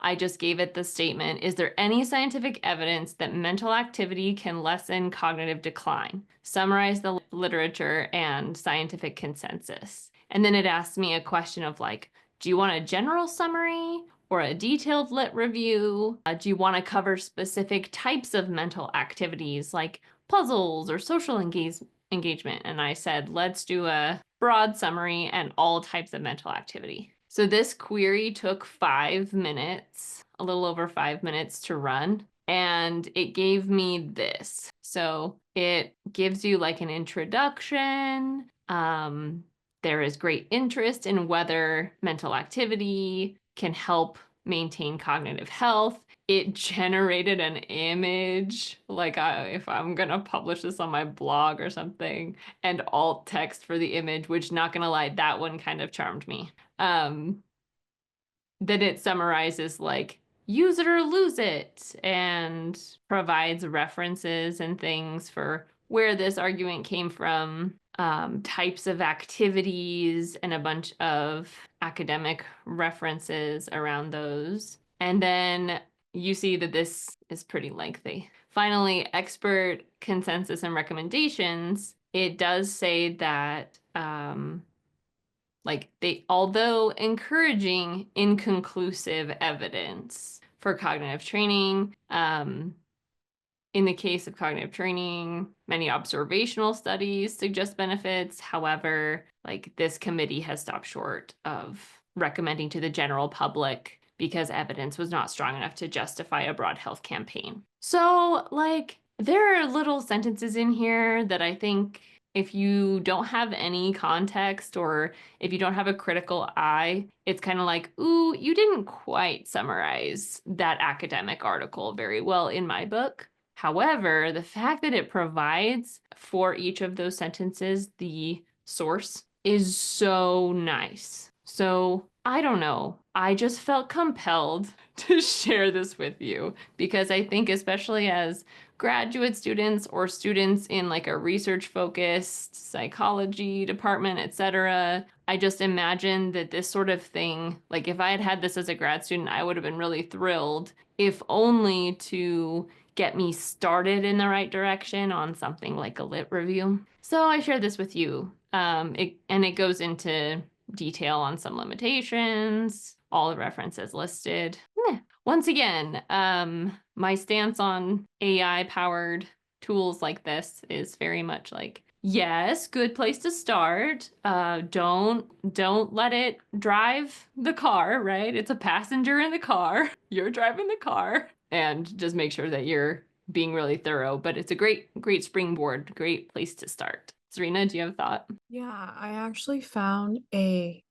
I just gave it the statement, is there any scientific evidence that mental activity can lessen cognitive decline? Summarize the literature and scientific consensus. And then it asked me a question of like, do you want a general summary or a detailed lit review? Do you want to cover specific types of mental activities like puzzles or social engagement? And I said, let's do a broad summary and all types of mental activity. So this query took 5 minutes, a little over 5 minutes to run, and it gave me this. So it gives you like an introduction. There is great interest in whether mental activity can help maintain cognitive health. It generated an image, like if I'm gonna publish this on my blog or something, and alt text for the image, which not gonna lie, that one kind of charmed me. Then it summarizes like use it or lose it and provides references and things for where this argument came from, types of activities, and a bunch of academic references around those. And then you see that this is pretty lengthy. Finally, expert consensus and recommendations. It does say that although encouraging inconclusive evidence for cognitive training, in the case of cognitive training, many observational studies suggest benefits. However, like this committee has stopped short of recommending to the general public because evidence was not strong enough to justify a broad health campaign. So like there are little sentences in here that I think if you don't have any context or if you don't have a critical eye, it's kind of like, ooh, you didn't quite summarize that academic article very well in my book. However, the fact that it provides for each of those sentences the source is so nice. So I don't know. I just felt compelled to share this with you because I think especially as graduate students or students in like a research focused psychology department, etc. I just imagine that this sort of thing, like if I had had this as a grad student, I would have been really thrilled, if only to get me started in the right direction on something like a lit review. So I share this with you. It goes into detail on some limitations, all the references listed. Once again, my stance on AI-powered tools like this is very much like, yes, good place to start. Don't let it drive the car, right? It's a passenger in the car. You're driving the car. And just make sure that you're being really thorough. But it's a great springboard, great place to start. Serena, do you have a thought? Yeah, I actually found a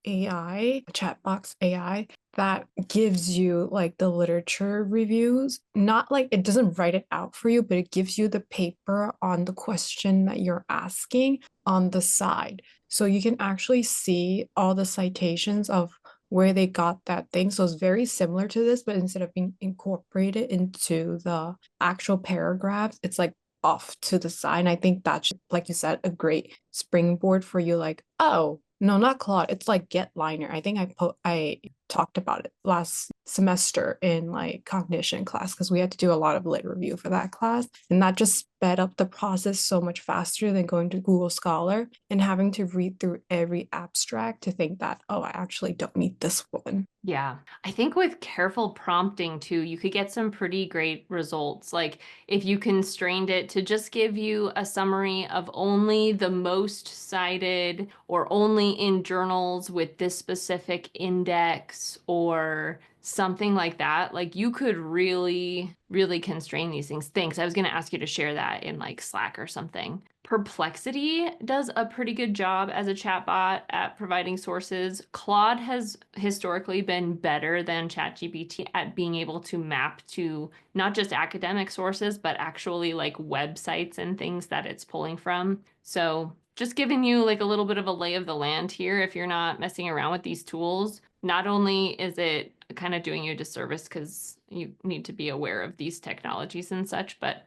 chat box AI that gives you like the literature reviews. Not like it doesn't write it out for you, but it gives you the paper on the question that you're asking on the side. So you can actually see all the citations of where they got that thing. So it's very similar to this, but instead of being incorporated into the actual paragraphs, it's like off to the side. And I think that's, like you said, a great springboard for you. Like, oh, no, not Claude. It's like GetLiner. I think I talked about it last semester in like cognition class because we had to do a lot of lit review for that class, and that just sped up the process so much faster than going to Google Scholar and having to read through every abstract to think that, oh, I actually don't need this one. Yeah, I think with careful prompting too, you could get some pretty great results. Like if you constrained it to just give you a summary of only the most cited or only in journals with this specific index or something like that, like you could really constrain these things. Thanks. I was going to ask you to share that in like Slack or something. Perplexity does a pretty good job as a chatbot at providing sources. Claude has historically been better than ChatGPT at being able to map to not just academic sources, but actually like websites and things that it's pulling from. So just giving you like a little bit of a lay of the land here if you're not messing around with these tools. Not only is it kind of doing you a disservice because you need to be aware of these technologies and such, but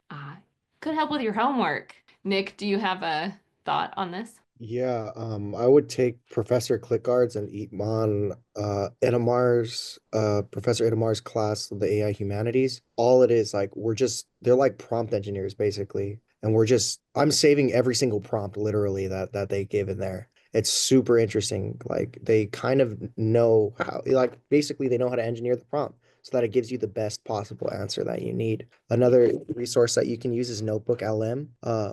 could help with your homework. Nick, do you have a thought on this? Yeah, I would take Professor Clickard's and Itman Professor Edamar's class of the AI humanities. All it is like they're like prompt engineers basically. And I'm saving every single prompt literally that they give in there. It's super interesting. Like they kind of know how like basically they know how to engineer the prompt so that it gives you the best possible answer that you need. Another resource that you can use is Notebook LM,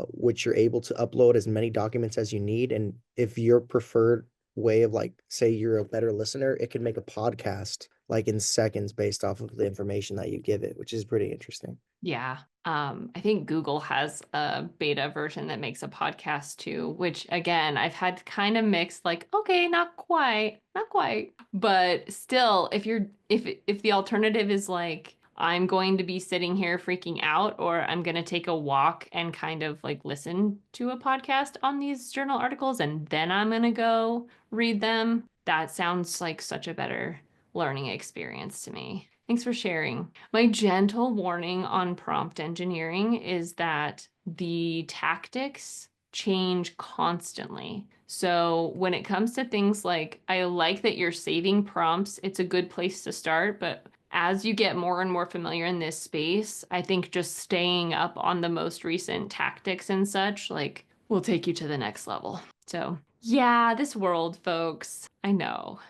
which you're able to upload as many documents as you need. And if your preferred way of like, say you're a better listener, it can make a podcast like in seconds based off of the information that you give it, which is pretty interesting. Yeah. I think Google has a beta version that makes a podcast too, which again, I've had kind of mixed, like, okay, not quite, not quite. But still, if the alternative is like, I'm going to be sitting here freaking out, or I'm going to take a walk and kind of like listen to a podcast on these journal articles, and then I'm going to go read them, that sounds like such a better learning experience to me. Thanks for sharing. My gentle warning on prompt engineering is that the tactics change constantly. So when it comes to things like, I like that you're saving prompts, it's a good place to start, but as you get more and more familiar in this space, I think just staying up on the most recent tactics and such, like, will take you to the next level. So, yeah, this world, folks, I know.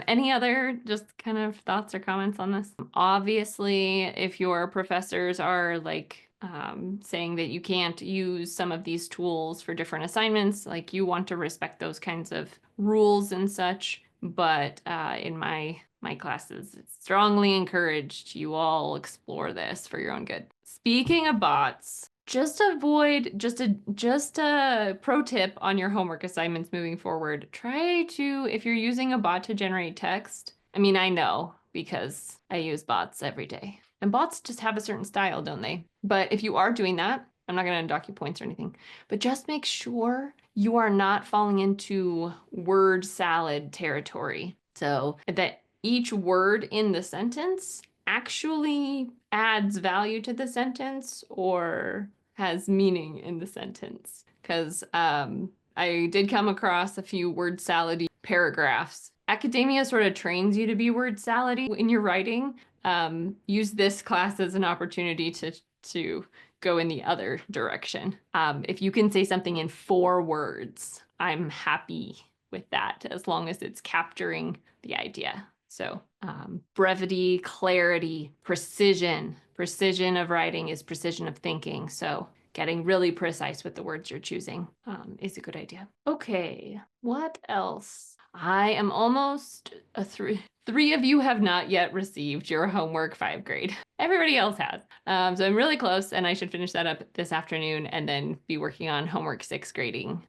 Any other just kind of thoughts or comments on this? Obviously, if your professors are like saying that you can't use some of these tools for different assignments, like you want to respect those kinds of rules and such. But in my classes, it's strongly encouraged you all explore this for your own good. Speaking of bots, just a pro tip on your homework assignments moving forward. Try to, if you're using a bot to generate text, I mean, I know because I use bots every day. And bots just have a certain style, don't they? But if you are doing that, I'm not going to dock you points or anything, but just make sure you are not falling into word salad territory. So that each word in the sentence actually adds value to the sentence or has meaning in the sentence. Because I did come across a few word salady paragraphs. Academia sort of trains you to be word salady in your writing. Use this class as an opportunity to go in the other direction. If you can say something in 4 words, I'm happy with that as long as it's capturing the idea. So brevity, clarity, precision. Precision of writing is precision of thinking. So getting really precise with the words you're choosing is a good idea. Okay, what else? I am almost a three. 3 of you have not yet received your homework 5 grade. Everybody else has. So I'm really close, and I should finish that up this afternoon and then be working on homework 6 grading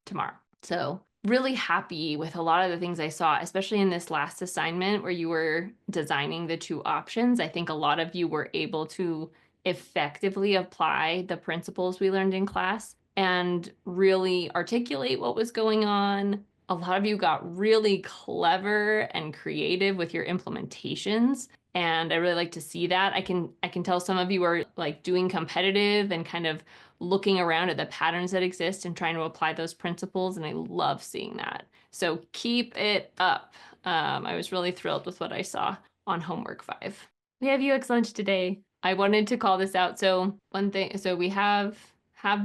tomorrow. So really happy with a lot of the things I saw, especially in this last assignment where you were designing the 2 options. I think a lot of you were able to effectively apply the principles we learned in class and really articulate what was going on. A lot of you got really clever and creative with your implementations. And I really like to see that. I can tell some of you are like doing competitive and kind of looking around at the patterns that exist and trying to apply those principles. And I love seeing that. So keep it up. I was really thrilled with what I saw on homework 5. We have UX lunch today. I wanted to call this out. So we have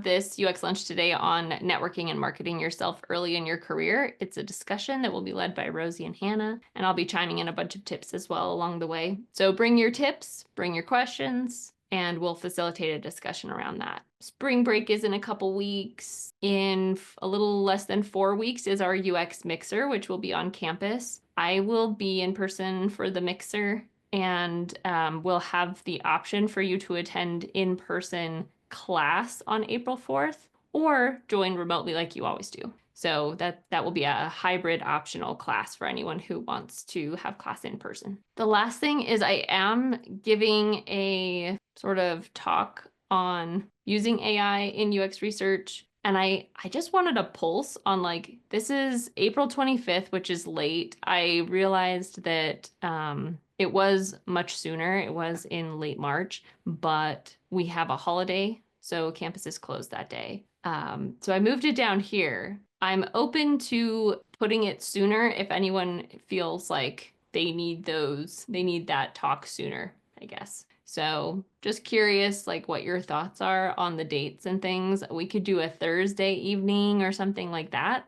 this UX lunch today on networking and marketing yourself early in your career. It's a discussion that will be led by Rosie and Hannah, and I'll be chiming in a bunch of tips as well along the way. So bring your tips, bring your questions, and we'll facilitate a discussion around that. Spring break is in a couple weeks. In a little less than 4 weeks is our UX mixer, which will be on campus. I will be in person for the mixer, and we'll have the option for you to attend in-person class on April 4th or join remotely like you always do. So that will be a hybrid optional class for anyone who wants to have class in person. The last thing is I am giving a sort of talk on using AI in UX research. And I just wanted a pulse on like, this is April 25th, which is late. I realized that it was much sooner. It was in late March, but we have a holiday, so campus is closed that day. So I moved it down here. I'm open to putting it sooner if anyone feels like they need that talk sooner, I guess. So just curious, like what your thoughts are on the dates and things. We could do a Thursday evening or something like that.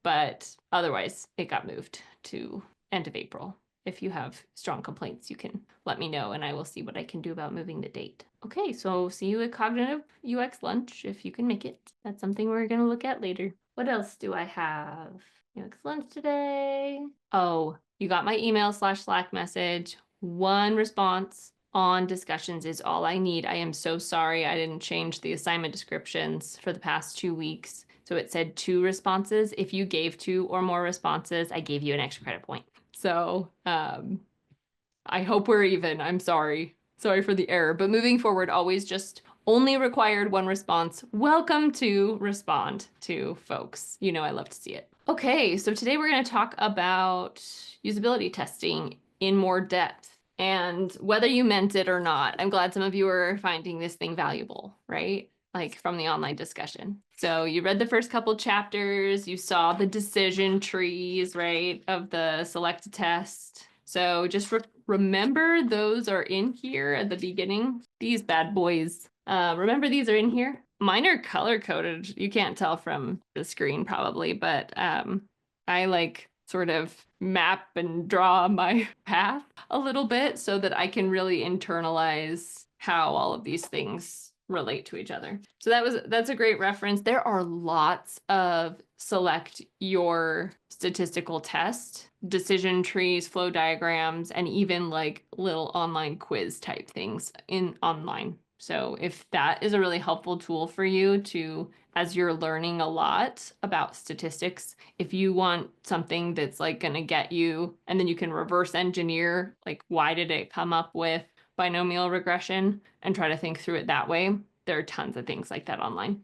But otherwise it got moved to end of April. If you have strong complaints, you can let me know and I will see what I can do about moving the date. Okay, so see you at Cognitive UX lunch if you can make it. That's something we're going to look at later. What else do I have? UX lunch today. Oh, you got my email/Slack message. One response on discussions is all I need. I am so sorry I didn't change the assignment descriptions for the past 2 weeks. So it said 2 responses. If you gave 2 or more responses, I gave you an extra credit point. So I hope we're even. I'm sorry. Sorry for the error. But moving forward, always just only required 1 response. Welcome to respond to folks. You know I love to see it. Okay, so today we're going to talk about usability testing in more depth. And whether you meant it or not, I'm glad some of you are finding this thing valuable, right? Like from the online discussion. So you read the first couple chapters, you saw the decision trees, right, of the select test. So just remember those are in here at the beginning. These bad boys. Remember these are in here. Mine are color coded. You can't tell from the screen probably, but I like sort of map and draw my path a little bit so that I can really internalize how all of these things relate to each other. So that's a great reference. There are lots of select your statistical test, decision trees, flow diagrams, and even like little online quiz type things in online. So if that is a really helpful tool for you to, as you're learning a lot about statistics, if you want something that's like going to get you, and then you can reverse engineer, like, why did it come up with binomial regression and try to think through it that way. There are tons of things like that online.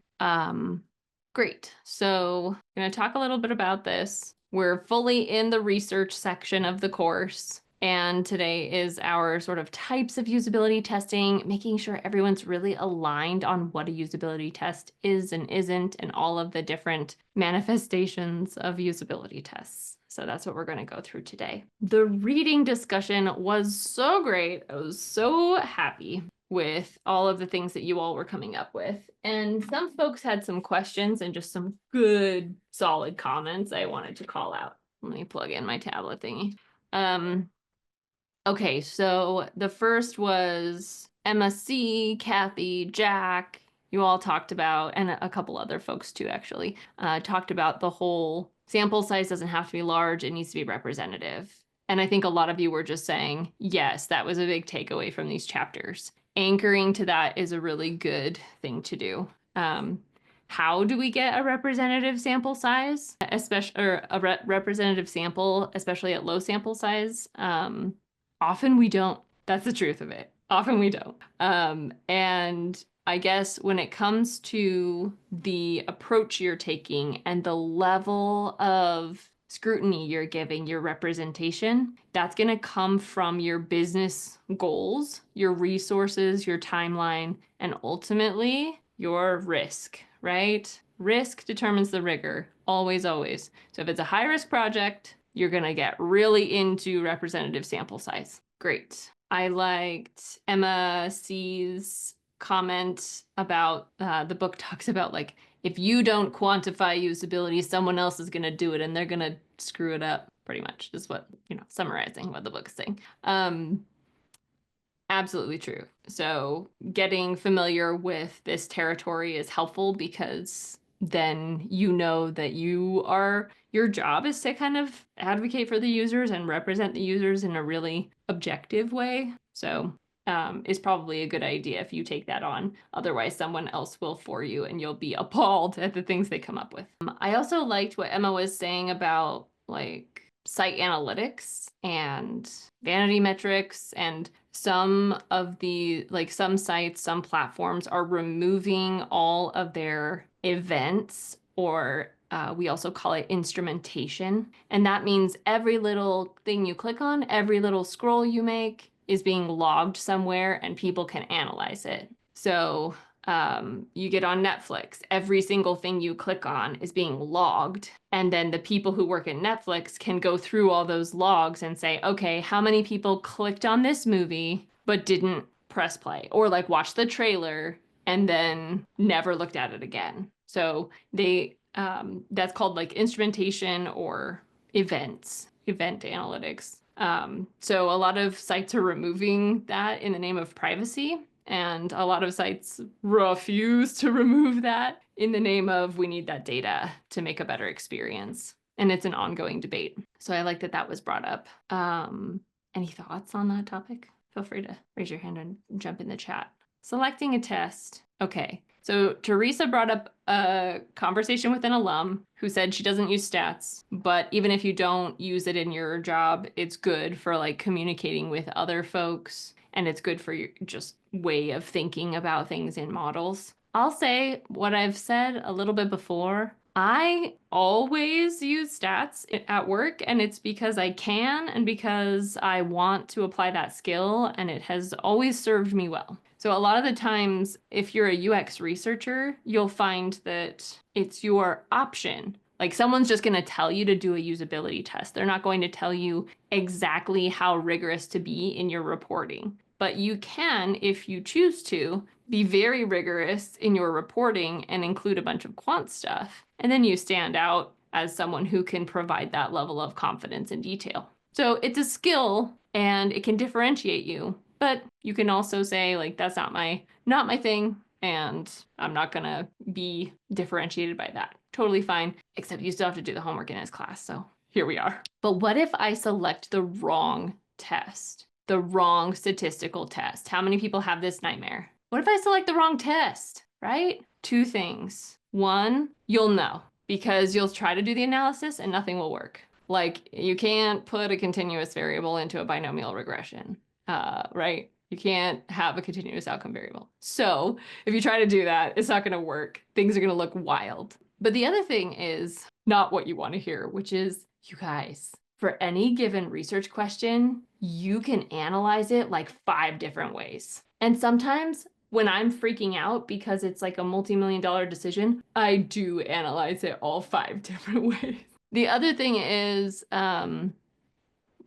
Great. So I'm going to talk a little bit about this. We're fully in the research section of the course. And today is our sort of types of usability testing, making sure everyone's really aligned on what a usability test is and isn't, and all of the different manifestations of usability tests. So that's what we're going to go through today. The reading discussion was so great. I was so happy with all of the things that you all were coming up with. And some folks had some questions and just some good, solid comments I wanted to call out. Let me plug in my tablet thingy. Okay, so the first was Emma C, Kathy, Jack. You all talked about, and a couple other folks too, actually, talked about the whole sample size doesn't have to be large, it needs to be representative. And I think a lot of you were just saying, yes, that was a big takeaway from these chapters. Anchoring to that is a really good thing to do. How do we get a representative sample size, especially, or a representative sample, especially at low sample size? Often we don't. That's the truth of it. Often we don't. And I guess when it comes to the approach you're taking and the level of scrutiny you're giving your representation, that's going to come from your business goals, your resources, your timeline, and ultimately your risk, right? Risk determines the rigor, always, always. So if it's a high risk project, you're going to get really into representative sample size. Great. I liked Emma C's comment about the book talks about, like, if you don't quantify usability, someone else is going to do it and they're going to screw it up, pretty much is what, summarizing what the book's saying. Absolutely true. So getting familiar with this territory is helpful because then you know that your job is to kind of advocate for the users and represent the users in a really objective way. So is probably a good idea if you take that on. Otherwise, someone else will for you and you'll be appalled at the things they come up with. I also liked what Emma was saying about like site analytics and vanity metrics, and some of the, like, some sites, some platforms are removing all of their events, or we also call it instrumentation. And that means every little thing you click on, every little scroll you make is being logged somewhere and people can analyze it. So You get on Netflix, every single thing you click on is being logged. And then the people who work at Netflix can go through all those logs and say, okay, how many people clicked on this movie but didn't press play, or like watch the trailer and then never looked at it again. So that's called like instrumentation or event analytics. So a lot of sites are removing that in the name of privacy, and a lot of sites refuse to remove that in the name of we need that data to make a better experience. And it's an ongoing debate. So I like that that was brought up. Any thoughts on that topic? Feel free to raise your hand and jump in the chat. Selecting a test. Okay. So Teresa brought up a conversation with an alum who said she doesn't use stats, but even if you don't use it in your job, it's good for like communicating with other folks, and it's good for your just way of thinking about things in models. I'll say what I've said a little bit before. I always use stats at work, and it's because I can and because I want to apply that skill, and it has always served me well. So a lot of the times, if you're a UX researcher, you'll find that it's your option. Like someone's just going to tell you to do a usability test. They're not going to tell you exactly how rigorous to be in your reporting. But you can, if you choose to, be very rigorous in your reporting and include a bunch of quant stuff. And then you stand out as someone who can provide that level of confidence and detail. So it's a skill and it can differentiate you. But you can also say, like, that's not my thing, and I'm not gonna be differentiated by that. Totally fine, except you still have to do the homework in his class, so here we are. But what if I select the wrong test? The wrong statistical test? How many people have this nightmare? What if I select the wrong test, right? Two things. One, you'll know, because you'll try to do the analysis and nothing will work. Like, you can't put a continuous variable into a binomial regression. Right? You can't have a continuous outcome variable. So if you try to do that, it's not going to work. Things are going to look wild. But the other thing is not what you want to hear, which is, you guys, for any given research question, you can analyze it like 5 different ways. And sometimes when I'm freaking out because it's like a multi-million-dollar decision, I do analyze it all 5 different ways. The other thing is,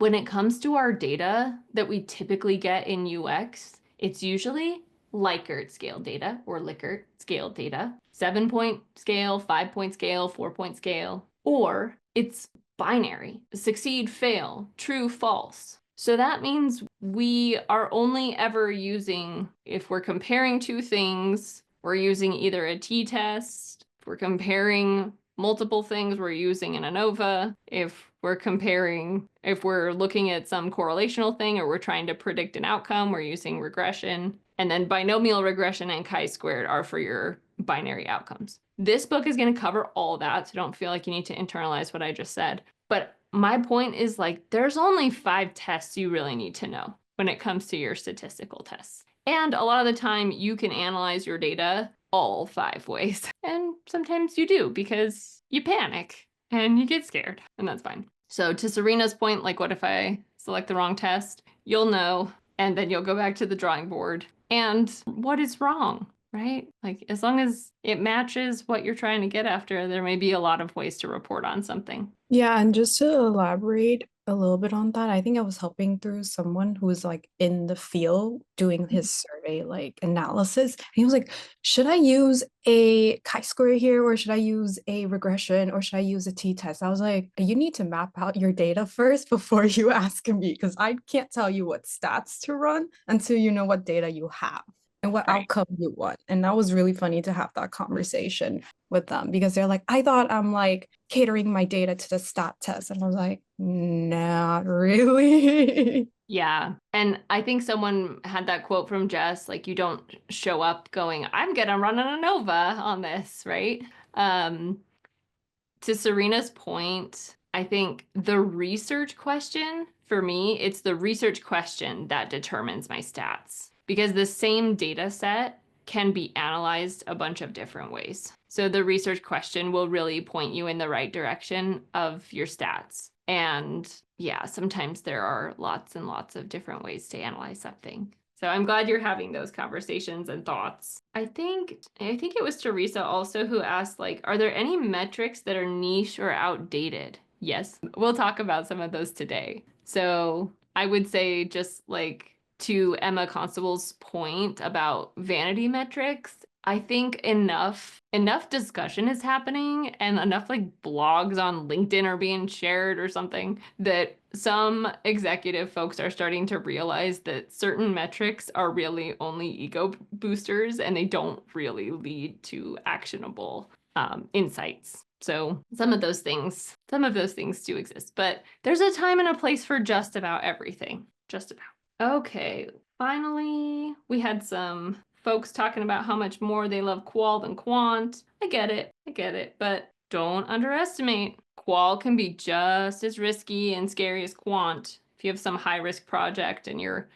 when it comes to our data that we typically get in UX, it's usually Likert scale data or Likert scale data, 7-point scale, 5-point scale, 4-point scale, or it's binary, succeed, fail, true, false. So that means we are only ever using, if we're comparing 2 things, we're using either a t-test, if we're comparing multiple things, we're using an ANOVA. If we're looking at some correlational thing or we're trying to predict an outcome, we're using regression. And then binomial regression and chi-squared are for your binary outcomes. This book is going to cover all that, so don't feel like you need to internalize what I just said. But my point is, like, there's only 5 tests you really need to know when it comes to your statistical tests. And a lot of the time you can analyze your data all 5 ways. And sometimes you do because you panic and you get scared, and that's fine. So to Serena's point, like, what if I select the wrong test? You'll know, and then you'll go back to the drawing board. And what is wrong, right? Like, as long as it matches what you're trying to get after, there may be a lot of ways to report on something. Yeah, and just to elaborate a little bit on that, I think I was helping through someone who was like in the field doing his survey like analysis. And he was like, should I use a chi-square here, or should I use a regression, or should I use a t-test? I was like, you need to map out your data first before you ask me, because I can't tell you what stats to run until you know what data you have and what outcome you want. And that was really funny to have that conversation with them, because they're like, I thought I'm like catering my data to the stat test. And I was like, not really. Yeah. And I think someone had that quote from Jess, like, you don't show up going, I'm gonna run an ANOVA on this, right? To Serena's point, I think the research question, for me, it's the research question that determines my stats, because the same data set can be analyzed a bunch of different ways. So the research question will really point you in the right direction of your stats. And yeah, sometimes there are lots and lots of different ways to analyze something. So I'm glad you're having those conversations and thoughts. I think it was Teresa also who asked, like, are there any metrics that are niche or outdated? Yes, we'll talk about some of those today. So I would say, just like to Emma Constable's point about vanity metrics, I think enough discussion is happening and enough like blogs on LinkedIn are being shared or something that some executive folks are starting to realize that certain metrics are really only ego boosters and they don't really lead to actionable insights. So some of those things do exist, but there's a time and a place for just about everything. Just about. Okay, finally, we had some folks talking about how much more they love qual than quant. I get it, but don't underestimate. Qual can be just as risky and scary as quant. If you have some high risk project and you're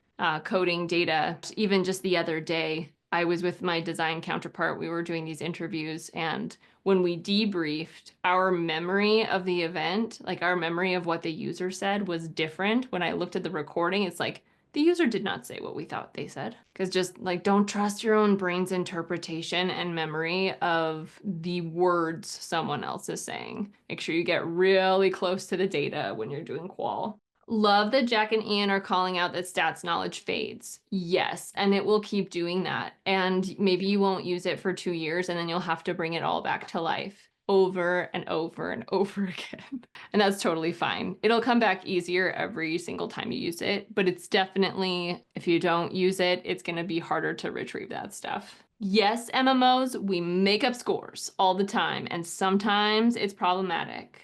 coding data. Even just the other day, I was with my design counterpart. We were doing these interviews, and when we debriefed, our memory of the event, like our memory of what the user said, was different. When I looked at the recording, it's like, the user did not say what we thought they said. Because just like, don't trust your own brain's interpretation and memory of the words someone else is saying. Make sure you get really close to the data when you're doing qual. Love that Jack and Ian are calling out that stats knowledge fades. Yes, and it will keep doing that. And maybe you won't use it for 2 years and then you'll have to bring it all back to life over and over and over again. And that's totally fine. It'll come back easier every single time you use it, but it's definitely, if you don't use it, it's going to be harder to retrieve that stuff. Yes, MMOs, we make up scores all the time, and sometimes it's problematic.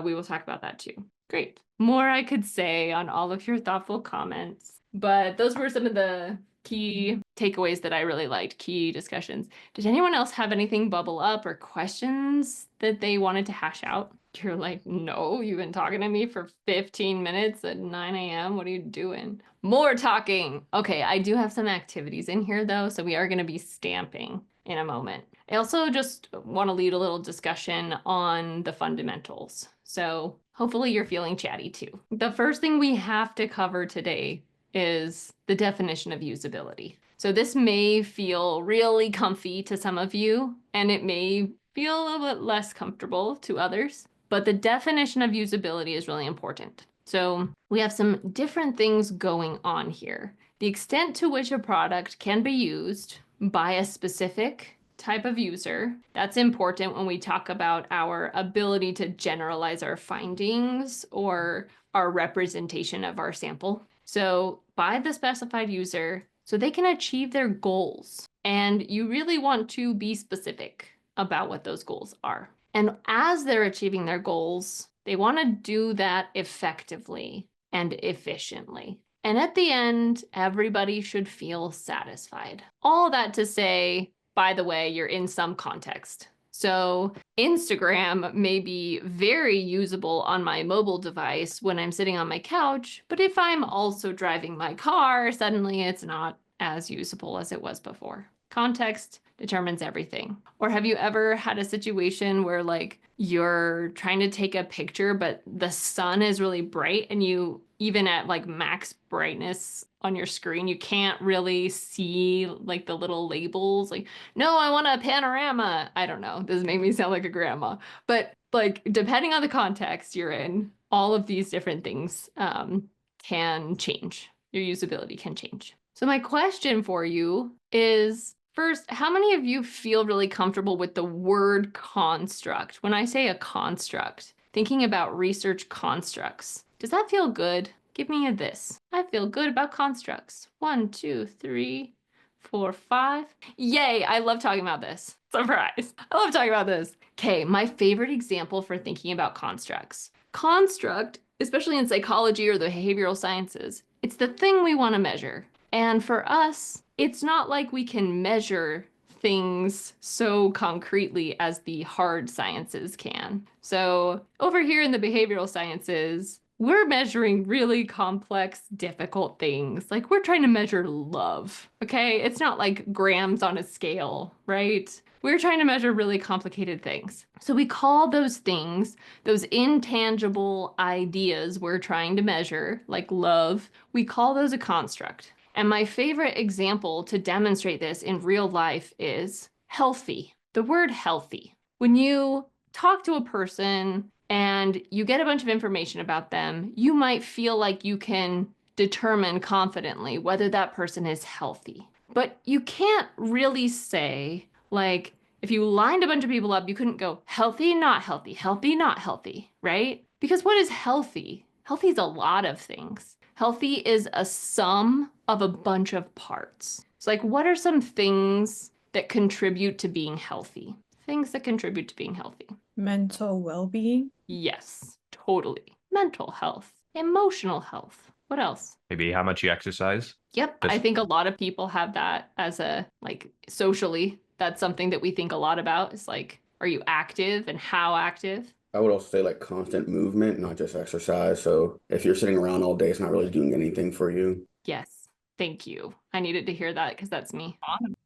We will talk about that too. Great. More I could say on all of your thoughtful comments, but those were some of the key takeaways that I really liked, key discussions. Did anyone else have anything bubble up or questions that they wanted to hash out? You're like, no, you've been talking to me for 15 minutes at 9 a.m. What are you doing? More talking. Okay, I do have some activities in here though, so we are going to be stamping in a moment. I also just want to lead a little discussion on the fundamentals. So hopefully you're feeling chatty too. The first thing we have to cover today is the definition of usability. So this may feel really comfy to some of you, and it may feel a little bit less comfortable to others, but the definition of usability is really important. So we have some different things going on here. The extent to which a product can be used by a specific type of user. That's important when we talk about our ability to generalize our findings or our representation of our sample. So by the specified user, so they can achieve their goals. And you really want to be specific about what those goals are. And as they're achieving their goals, they want to do that effectively and efficiently. And at the end, everybody should feel satisfied. All that to say, by the way, you're in some context. So Instagram may be very usable on my mobile device when I'm sitting on my couch, but if I'm also driving my car, suddenly it's not as usable as it was before. Context determines everything. Or have you ever had a situation where like you're trying to take a picture, but the sun is really bright and you, even at like max brightness on your screen, you can't really see like the little labels like, no, I want a panorama. I don't know. This made me sound like a grandma, but like depending on the context you're in, all of these different things can change. Your usability can change. So my question for you is, first, how many of you feel really comfortable with the word construct? When I say a construct, thinking about research constructs, does that feel good? Give me a this. I feel good about constructs. 1, 2, 3, 4, 5. Yay, I love talking about this. Surprise. I love talking about this. Okay, my favorite example for thinking about constructs. Construct, especially in psychology or the behavioral sciences, it's the thing we want to measure. And for us, it's not like we can measure things so concretely as the hard sciences can. So over here in the behavioral sciences, we're measuring really complex, difficult things. Like we're trying to measure love, okay? It's not like grams on a scale, right? We're trying to measure really complicated things. So we call those things, those intangible ideas we're trying to measure, like love, we call those a construct. And my favorite example to demonstrate this in real life is healthy. The word healthy. When you talk to a person and you get a bunch of information about them, you might feel like you can determine confidently whether that person is healthy. But you can't really say, like, if you lined a bunch of people up, you couldn't go healthy, not healthy, healthy, not healthy, right? Because what is healthy? Healthy is a lot of things. Healthy is a sum of a bunch of parts. So, like, what are some things that contribute to being healthy? Things that contribute to being healthy. Mental well-being. Yes, totally. Mental health, emotional health. What else? Maybe how much you exercise. Yep, I think a lot of people have that as a, like, socially, that's something that we think a lot about is like, are you active and how active? I would also say like constant movement, not just exercise. So if you're sitting around all day, it's not really doing anything for you. Yes, thank you. I needed to hear that because that's me.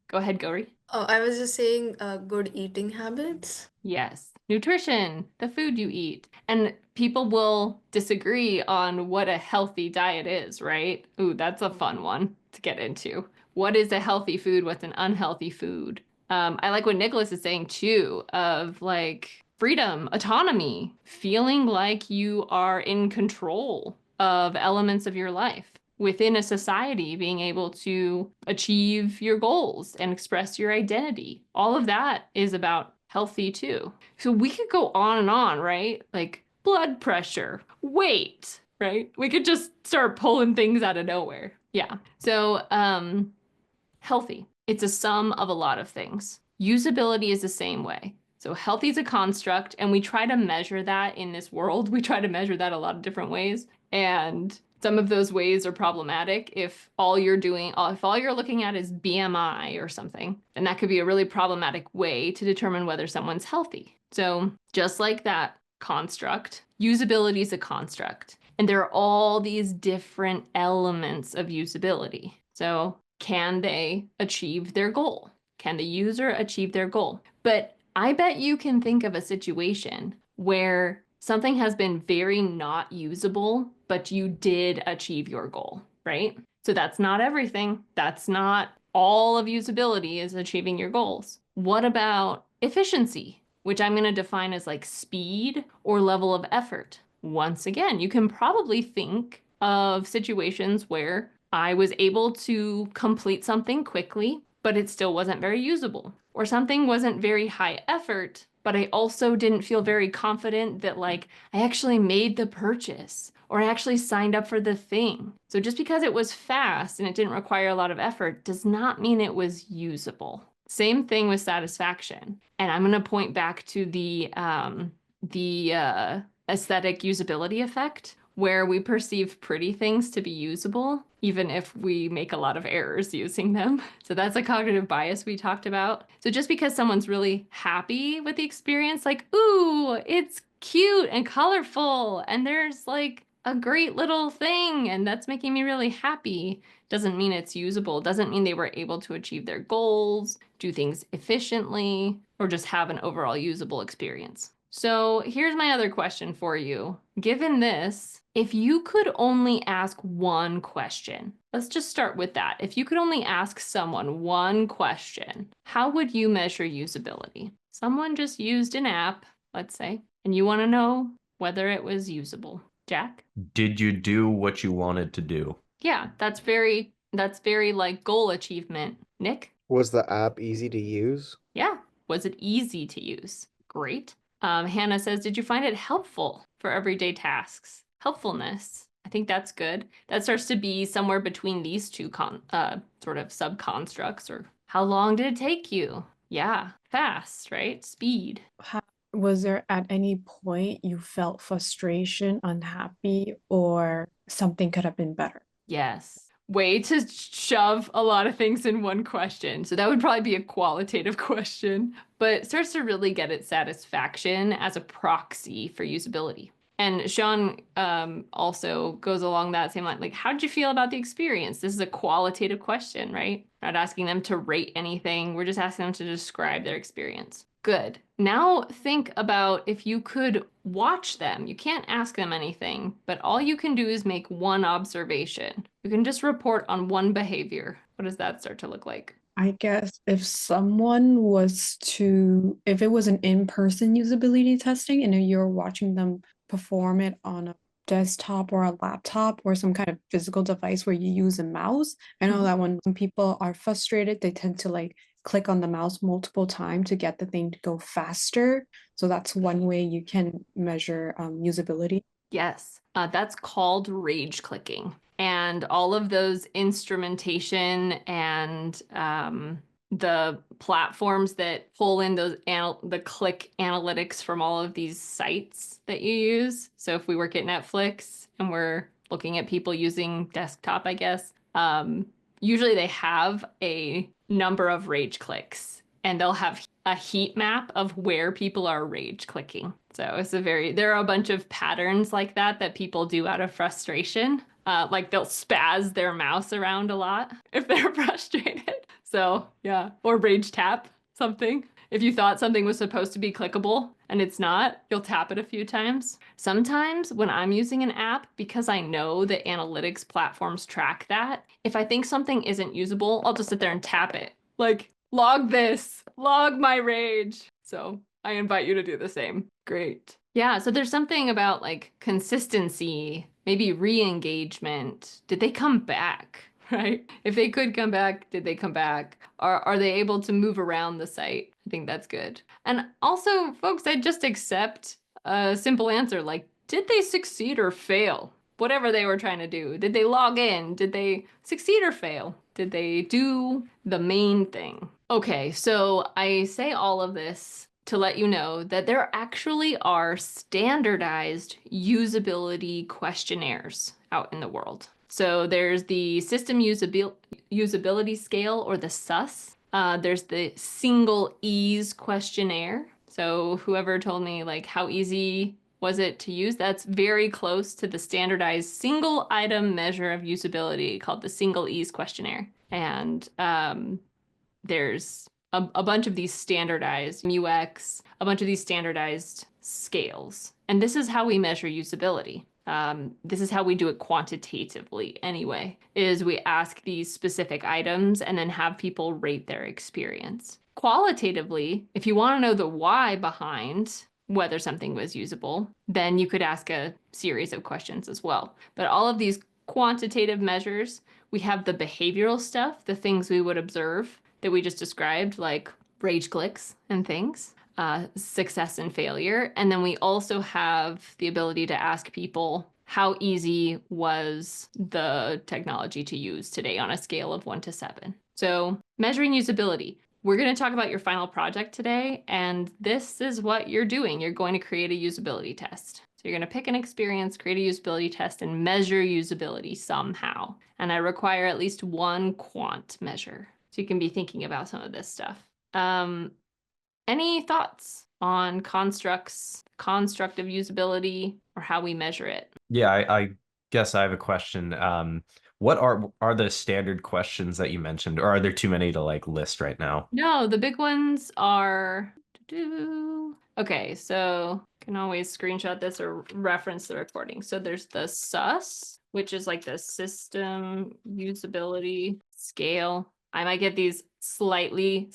Go ahead, Gauri. Oh, I was just saying good eating habits. Yes, nutrition, the food you eat. And people will disagree on what a healthy diet is, right? Ooh, that's a fun one to get into. What is a healthy food? What's an unhealthy food? I like what Nicholas is saying too, of like freedom, autonomy, feeling like you are in control of elements of your life within a society, being able to achieve your goals and express your identity. All of that is about healthy too. So we could go on and on, right? Like blood pressure, weight, right? We could just start pulling things out of nowhere. Yeah. So, healthy. It's a sum of a lot of things. Usability is the same way. So healthy is a construct, and we try to measure that in this world. We try to measure that a lot of different ways. And some of those ways are problematic. If all you're looking at is BMI or something, then that could be a really problematic way to determine whether someone's healthy. So just like that construct, usability is a construct. And there are all these different elements of usability. So can they achieve their goal? Can the user achieve their goal? But I bet you can think of a situation where something has been very not usable, but you did achieve your goal, right? So that's not everything. That's not all of usability is achieving your goals. What about efficiency, which I'm going to define as like speed or level of effort? Once again, you can probably think of situations where I was able to complete something quickly, but it still wasn't very usable. Or something wasn't very high effort, but I also didn't feel very confident that like I actually made the purchase or I actually signed up for the thing. So just because it was fast and it didn't require a lot of effort does not mean it was usable. Same thing with satisfaction. And I'm going to point back to the aesthetic usability effect, where we perceive pretty things to be usable, even if we make a lot of errors using them. So that's a cognitive bias we talked about. So just because someone's really happy with the experience, like, ooh, it's cute and colorful, and there's like a great little thing, and that's making me really happy, doesn't mean it's usable, doesn't mean they were able to achieve their goals, do things efficiently, or just have an overall usable experience. So here's my other question for you. Given this, if you could only ask one question, let's just start with that. If you could only ask someone one question, how would you measure usability? Someone just used an app, let's say, and you want to know whether it was usable. Jack? Did you do what you wanted to do? Yeah, that's very like goal achievement. Nick? Was the app easy to use? Yeah. Was it easy to use? Great. Hannah says, did you find it helpful for everyday tasks? Helpfulness. I think that's good. That starts to be somewhere between these two sort of sub-constructs. Or how long did it take you? Yeah, fast, right? Speed. Was there at any point you felt frustration, unhappy, or something could have been better? Yes. Way to shove a lot of things in one question. So that would probably be a qualitative question, but it starts to really get at satisfaction as a proxy for usability. And Sean also goes along that same line. Like, how did you feel about the experience? This is a qualitative question, right? Not asking them to rate anything. We're just asking them to describe their experience. Good. Now think about if you could watch them. You can't ask them anything, but all you can do is make one observation. You can just report on one behavior. What does that start to look like? I guess if someone was if it was an in-person usability testing and you're watching them perform it on a desktop or a laptop or some kind of physical device where you use a mouse, I know that when some people are frustrated, they tend to like click on the mouse multiple times to get the thing to go faster. So that's one way you can measure usability. Yes, that's called rage clicking. And all of those instrumentation and the platforms that pull in the click analytics from all of these sites that you use. So if we work at Netflix and we're looking at people using desktop, I guess, usually they have a number of rage clicks and they'll have a heat map of where people are rage clicking. So there are a bunch of patterns like that people do out of frustration. Like they'll spaz their mouse around a lot if they're frustrated. So yeah, or rage tap something. If you thought something was supposed to be clickable and it's not, you'll tap it a few times. Sometimes when I'm using an app, because I know that analytics platforms track that, if I think something isn't usable, I'll just sit there and tap it. Like, log this, log my rage. So I invite you to do the same. Great. Yeah, so there's something about like consistency, maybe re-engagement. Did they come back? Right? If they could come back, did they come back? Are they able to move around the site? I think that's good. And also, folks, I just accept a simple answer like, did they succeed or fail? Whatever they were trying to do. Did they log in? Did they succeed or fail? Did they do the main thing? Okay, so I say all of this to let you know that there actually are standardized usability questionnaires out in the world. So there's the system usability scale, or the SUS. There's the single ease questionnaire. So whoever told me like how easy was it to use, that's very close to the standardized single item measure of usability called the single ease questionnaire. And there's a bunch of these standardized UX, a bunch of these standardized scales. And this is how we measure usability. This is how we do it quantitatively anyway, is we ask these specific items and then have people rate their experience. Qualitatively, if you want to know the why behind whether something was usable, then you could ask a series of questions as well. But all of these quantitative measures, we have the behavioral stuff, the things we would observe that we just described, like rage clicks and things. Success and failure. And then we also have the ability to ask people, how easy was the technology to use today on a scale of 1 to 7? So measuring usability. We're going to talk about your final project today, and this is what you're doing. You're going to create a usability test. So you're going to pick an experience, create a usability test, and measure usability somehow. And I require at least one quant measure. So you can be thinking about some of this stuff. Any thoughts on constructive usability, or how we measure it? Yeah, I guess I have a question. What are the standard questions that you mentioned, or are there too many to like list right now? No, the big ones are. Okay, so can always screenshot this or reference the recording. So there's the SUS, which is like the system usability scale. I might get these slightly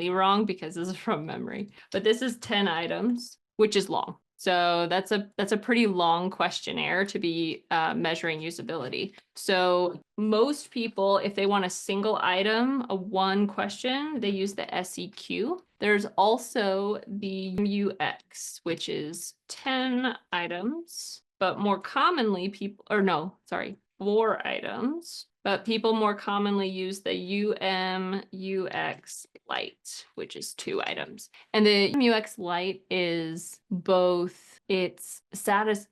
wrong because this is from memory, but this is 10 items, which is long. So that's a pretty long questionnaire to be measuring usability. So most people, if they want a single item, a one question, they use the SEQ. There's also the UX, which is 10 items, but more commonly 4 items. But people more commonly use the UX Lite, which is 2 items. And the UX Lite is both, it's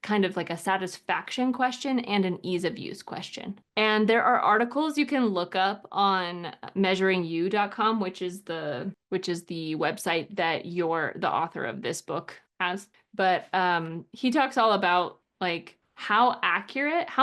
kind of like a satisfaction question and an ease of use question. And there are articles you can look up on measuringyou.com, which is the website that the author of this book has. But he talks all about like how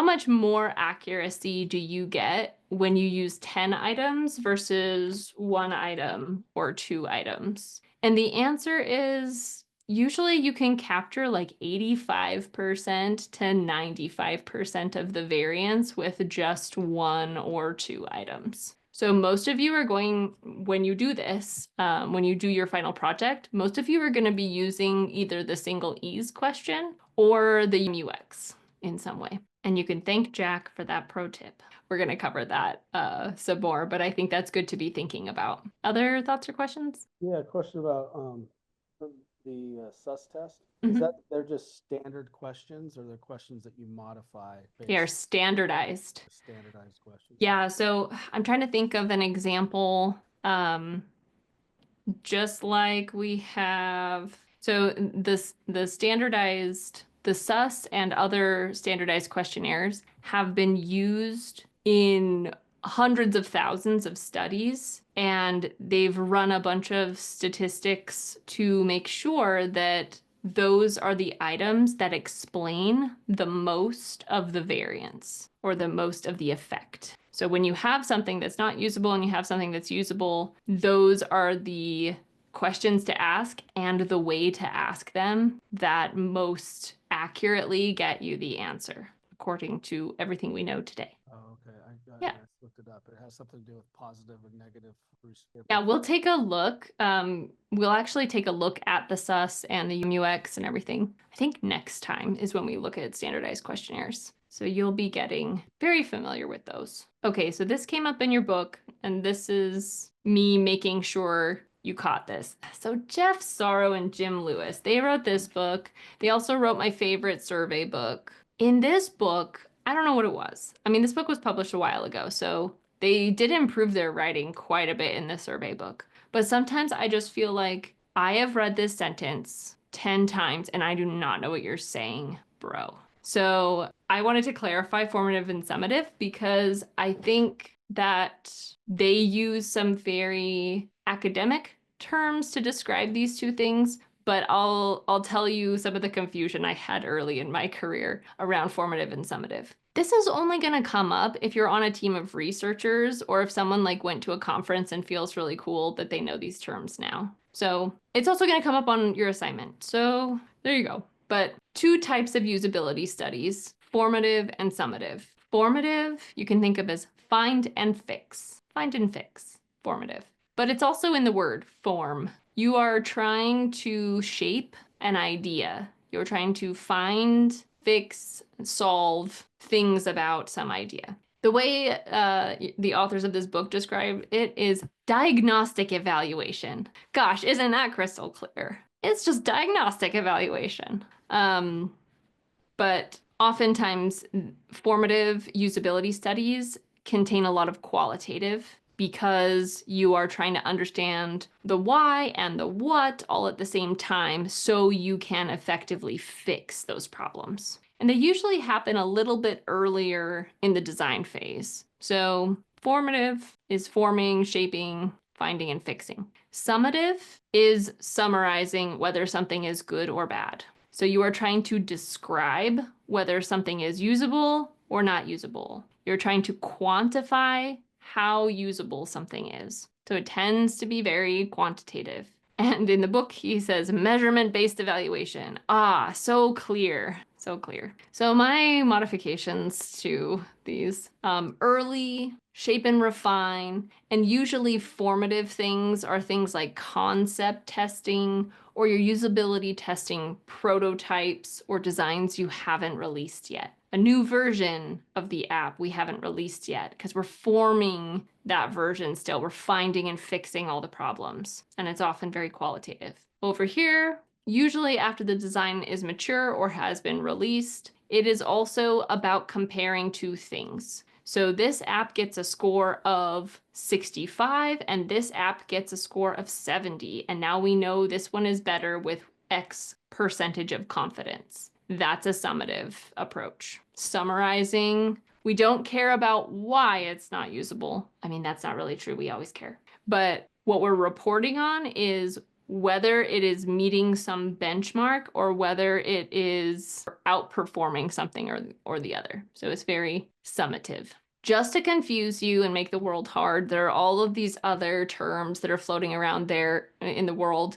much more accuracy do you get when you use 10 items versus 1 item or 2 items? And the answer is usually you can capture like 85% to 95% of the variance with just 1 or 2 items. So most of you are going, when you do this, when you do your final project, most of you are going to be using either the single ease question or the UX in some way. And you can thank Jack for that pro tip. We're going to cover that some more, but I think that's good to be thinking about. Other thoughts or questions? Yeah, question about the sus test. Is that they're just standard questions, or they're questions that you modify They are based standardized. on standardized questions? Yeah, so I'm trying to think of an example. Just like we have, so the standardized, the sus and other standardized questionnaires have been used in hundreds of thousands of studies, and they've run a bunch of statistics to make sure that those are the items that explain the most of the variance or the most of the effect. So when you have something that's not usable and you have something that's usable, those are the questions to ask and the way to ask them that most accurately get you the answer, according to everything we know today. Oh, okay. Yeah. I looked it up. It has something to do with positive and negative. Yeah, we'll take a look. We'll actually take a look at the sus and the UX and everything. I think next time is when we look at standardized questionnaires. So you'll be getting very familiar with those. Okay, so this came up in your book, and this is me making sure you caught this. So Jeff Sorrow and Jim Lewis, they wrote this book. They also wrote my favorite survey book. In this book, I don't know what it was. I mean, this book was published a while ago, so they did improve their writing quite a bit in the survey book. But sometimes I just feel like I have read this sentence 10 times and I do not know what you're saying, bro. So I wanted to clarify formative and summative because I think that they use some very academic terms to describe these two things, but I'll tell you some of the confusion I had early in my career around formative and summative. This is only going to come up if you're on a team of researchers or if someone like went to a conference and feels really cool that they know these terms now. So it's also going to come up on your assignment. So there you go. But 2 types of usability studies, formative and summative. Formative, you can think of as find and fix. Find and fix, formative. But it's also in the word form. You are trying to shape an idea. You're trying to find, fix, solve things about some idea. The way the authors of this book describe it is diagnostic evaluation. Gosh, isn't that crystal clear? It's just diagnostic evaluation. But oftentimes, formative usability studies contain a lot of qualitative because you are trying to understand the why and the what all at the same time so you can effectively fix those problems. And they usually happen a little bit earlier in the design phase. So formative is forming, shaping, finding, and fixing. Summative is summarizing whether something is good or bad. So you are trying to describe whether something is usable or not usable. You're trying to quantify how usable something is. So it tends to be very quantitative. And in the book, he says measurement-based evaluation. Ah, so clear, so clear. So my modifications to these early, shape and refine, and usually formative things are things like concept testing or your usability testing prototypes or designs you haven't released yet. A new version of the app we haven't released yet because we're forming that version still. We're finding and fixing all the problems, and it's often very qualitative. Over here, usually after the design is mature or has been released, it is also about comparing 2 things. So this app gets a score of 65 and this app gets a score of 70. And now we know this one is better with X percentage of confidence. That's a summative approach. Summarizing, we don't care about why it's not usable. I mean, that's not really true. We always care. But what we're reporting on is whether it is meeting some benchmark or whether it is outperforming something or the other. So it's very summative. just to confuse you and make the world hard, there are all of these other terms that are floating around there in the world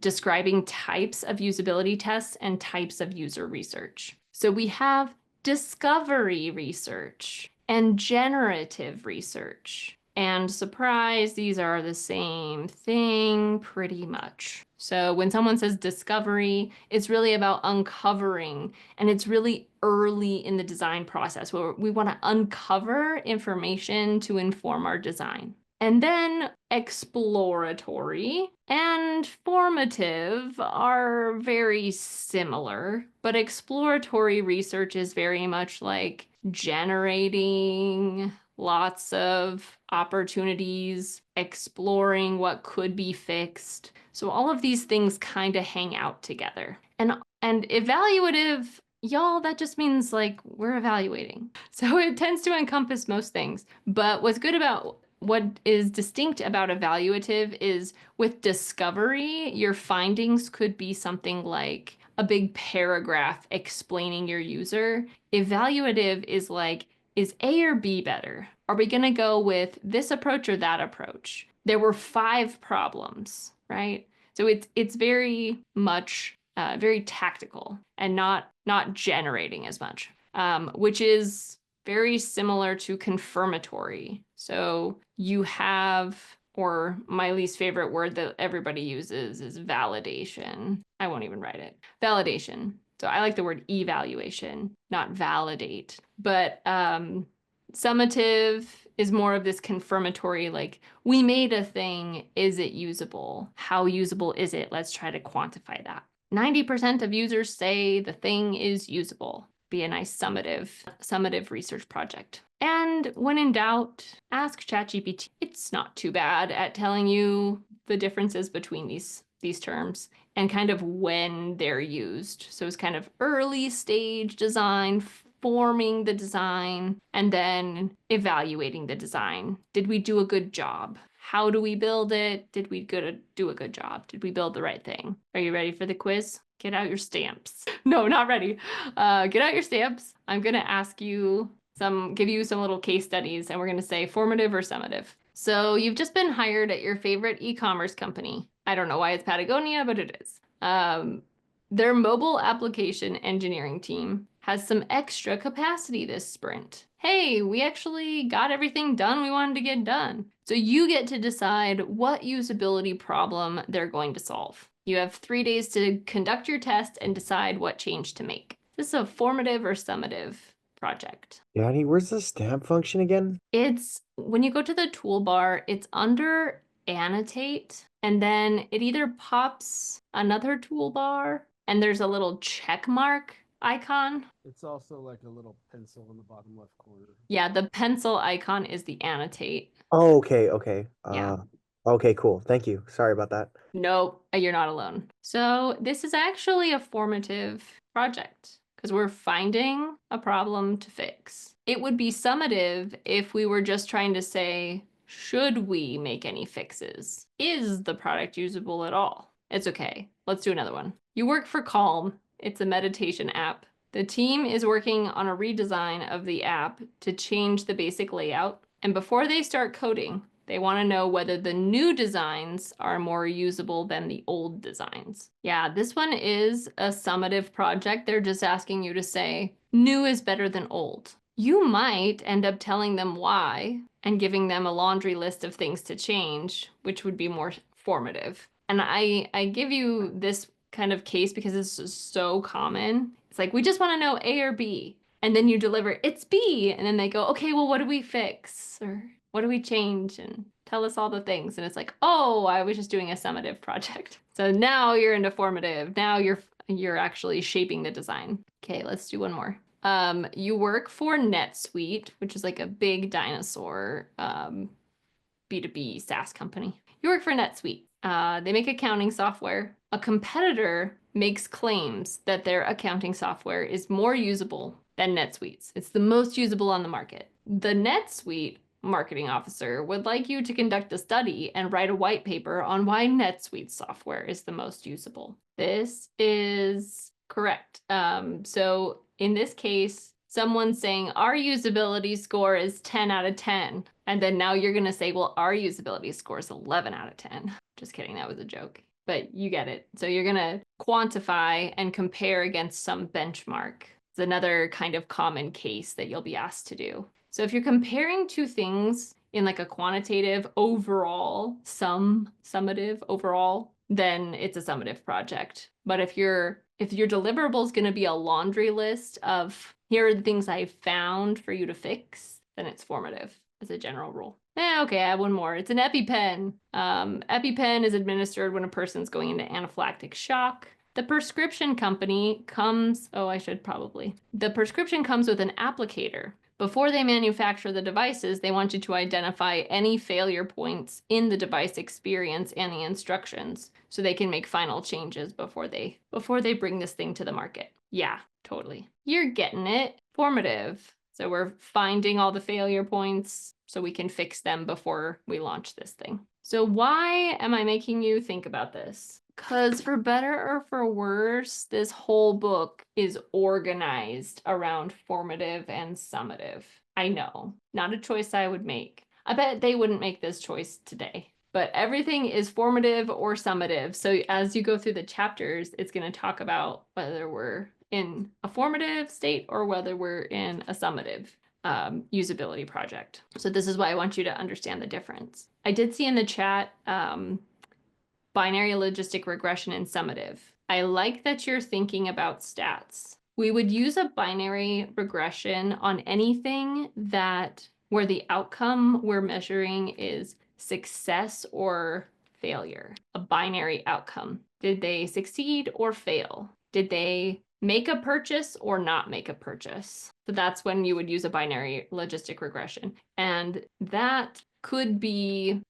describing types of usability tests and types of user research. So we have discovery research and generative research. And surprise, these are the same thing pretty much. So when someone says discovery, it's really about uncovering, and it's really early in the design process where we want to uncover information to inform our design. And then exploratory and formative are very similar, but exploratory research is very much like generating lots of opportunities, exploring what could be fixed. So all of these things kind of hang out together. And evaluative, y'all, that just means like we're evaluating. So it tends to encompass most things. But what's good about what is distinct about evaluative is with discovery, your findings could be something like a big paragraph explaining your user. Evaluative is like, is A or B better? Are we going to go with this approach or that approach? There were 5 problems, right? So it's very much very tactical and not generating as much, which is very similar to confirmatory. So you have, or my least favorite word that everybody uses is validation. I won't even write it. Validation. So I like the word evaluation, not validate. But summative is more of this confirmatory, like we made a thing, is it usable? How usable is it? Let's try to quantify that. 90% of users say the thing is usable. Be a nice summative research project. And when in doubt, ask ChatGPT. It's not too bad at telling you the differences between these terms and kind of when they're used. So it's kind of early stage design, forming the design, and then evaluating the design. Did we do a good job? How do we build it? Did we do a good job? Did we build the right thing? Are you ready for the quiz? Get out your stamps. No, not ready. Get out your stamps. I'm gonna ask you give you some little case studies, and we're gonna say formative or summative. So you've just been hired at your favorite e-commerce company. I don't know why it's Patagonia, but it is. Their mobile application engineering team has some extra capacity this sprint. Hey, we actually got everything done we wanted to get done. So you get to decide what usability problem they're going to solve. You have 3 days to conduct your test and decide what change to make. This is a formative or summative project. Dani, where's the stamp function again? It's when you go to the toolbar, it's under annotate, and then it either pops another toolbar and there's a little check mark icon. It's also like a little pencil in the bottom left corner. Yeah, the pencil icon is the annotate. Oh, okay. Yeah. Okay, cool. Thank you. Sorry about that. Nope, you're not alone. So this is actually a formative project because we're finding a problem to fix. It would be summative if we were just trying to say, should we make any fixes? Is the product usable at all? It's okay. Let's do another one. You work for Calm. It's a meditation app. The team is working on a redesign of the app to change the basic layout. And before they start coding, they want to know whether the new designs are more usable than the old designs. Yeah, this one is a summative project. They're just asking you to say, new is better than old. You might end up telling them why and giving them a laundry list of things to change, which would be more formative. And I give you this kind of case because it's just so common. It's like, we just want to know A or B. And then you deliver, it's B. And then they go, okay, well, what do we fix? Or what do we change? And tell us all the things. And it's like, oh, I was just doing a summative project. So now you're into formative. Now you're actually shaping the design. Okay, let's do one more. You work for NetSuite, which is like a big dinosaur B2B SaaS company. You work for NetSuite. They make accounting software. A competitor makes claims that their accounting software is more usable than NetSuite's. It's the most usable on the market. The NetSuite marketing officer would like you to conduct a study and write a white paper on why NetSuite software is the most usable. This is correct. So in this case, someone saying our usability score is 10 out of 10. And then now you're going to say, well, our usability score is 11 out of 10. Just kidding. That was a joke. But you get it. So you're going to quantify and compare against some benchmark. It's another kind of common case that you'll be asked to do. So if you're comparing two things in like a quantitative overall, summative overall, then it's a summative project. But if your deliverable is going to be a laundry list of here are the things I found for you to fix, then it's formative as a general rule. Okay, I have one more. It's an EpiPen. EpiPen is administered when a person's going into anaphylactic shock. The prescription company comes, the prescription comes with an applicator. Before they manufacture the devices, they want you to identify any failure points in the device experience and the instructions so they can make final changes before they bring this thing to the market. Yeah, totally. You're getting it. Formative. So we're finding all the failure points so we can fix them before we launch this thing. So why am I making you think about this? Because for better or for worse, this whole book is organized around formative and summative. I know, not a choice I would make. I bet they wouldn't make this choice today. But everything is formative or summative. So as you go through the chapters, it's going to talk about whether we're in a formative state or whether we're in a summative usability project. So this is why I want you to understand the difference. I did see in the chat binary logistic regression and summative. I like that you're thinking about stats. We would use a binary regression on anything where the outcome we're measuring is success or failure. A binary outcome. Did they succeed or fail? Did they make a purchase or not make a purchase? So that's when you would use a binary logistic regression. And there could be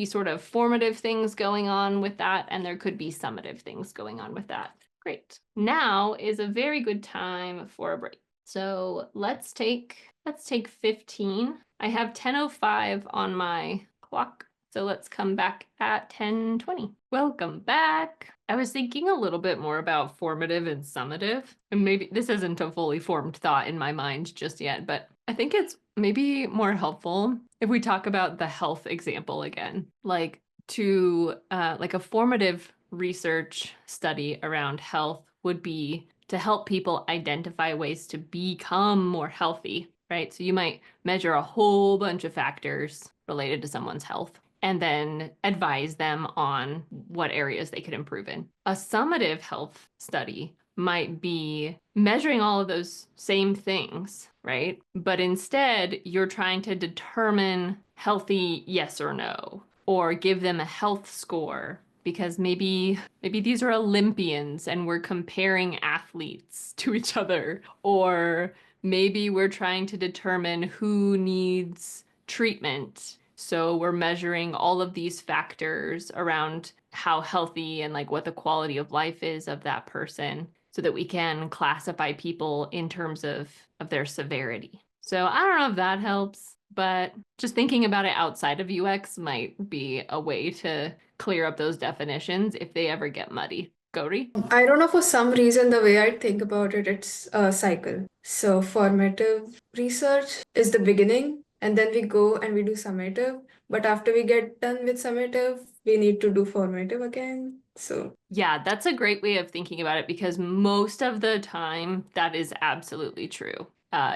sort of formative things going on with that, and there could be summative things going on with that. Great. Now is a very good time for a break. So let's take 15. I have 10:05 on my clock. So let's come back at 10:20. Welcome back. I was thinking a little bit more about formative and summative, and maybe this isn't a fully formed thought in my mind just yet, but I think it's maybe more helpful if we talk about the health example again, like a formative research study around health would be to help people identify ways to become more healthy, right? So you might measure a whole bunch of factors related to someone's health and then advise them on what areas they could improve in. A summative health study might be measuring all of those same things, right? But instead, you're trying to determine healthy yes or no, or give them a health score, because maybe these are Olympians and we're comparing athletes to each other, or maybe we're trying to determine who needs treatment. So we're measuring all of these factors around how healthy and like what the quality of life is of that person so that we can classify people in terms of their severity. So I don't know if that helps, but just thinking about it outside of UX might be a way to clear up those definitions if they ever get muddy. Gauri? I don't know, for some reason, the way I think about it, it's a cycle. So formative research is the beginning, and then we go and we do summative. But after we get done with summative, we need to do formative again. So yeah, that's a great way of thinking about it, because most of the time that is absolutely true.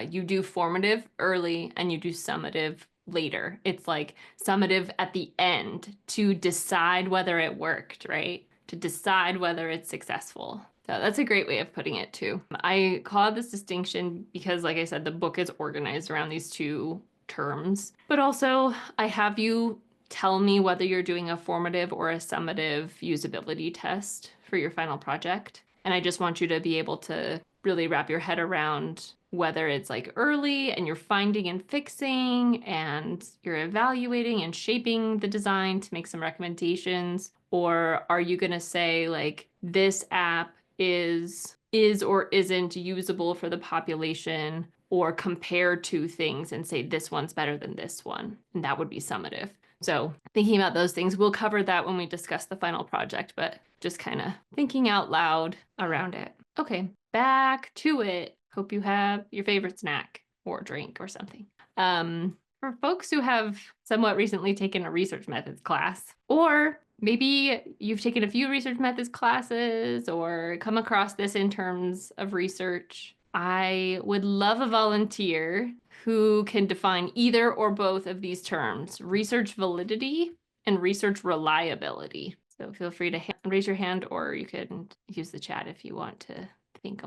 You do formative early and you do summative later. It's like summative at the end to decide whether it worked, right? To decide whether it's successful. So that's a great way of putting it too. I call it this distinction because, like I said, the book is organized around these two terms. But also, I have you tell me whether you're doing a formative or a summative usability test for your final project. And I just want you to be able to really wrap your head around whether it's like early and you're finding and fixing and you're evaluating and shaping the design to make some recommendations, or are you going to say like this app is or isn't usable for the population, or compare two things and say this one's better than this one, and that would be summative. So thinking about those things, we'll cover that when we discuss the final project, but just kind of thinking out loud around it. Okay, back to it. Hope you have your favorite snack or drink or something. For folks who have somewhat recently taken a research methods class, or maybe you've taken a few research methods classes or come across this in terms of research, I would love a volunteer who can define either or both of these terms, research validity and research reliability. So feel free to raise your hand, or you can use the chat if you want to think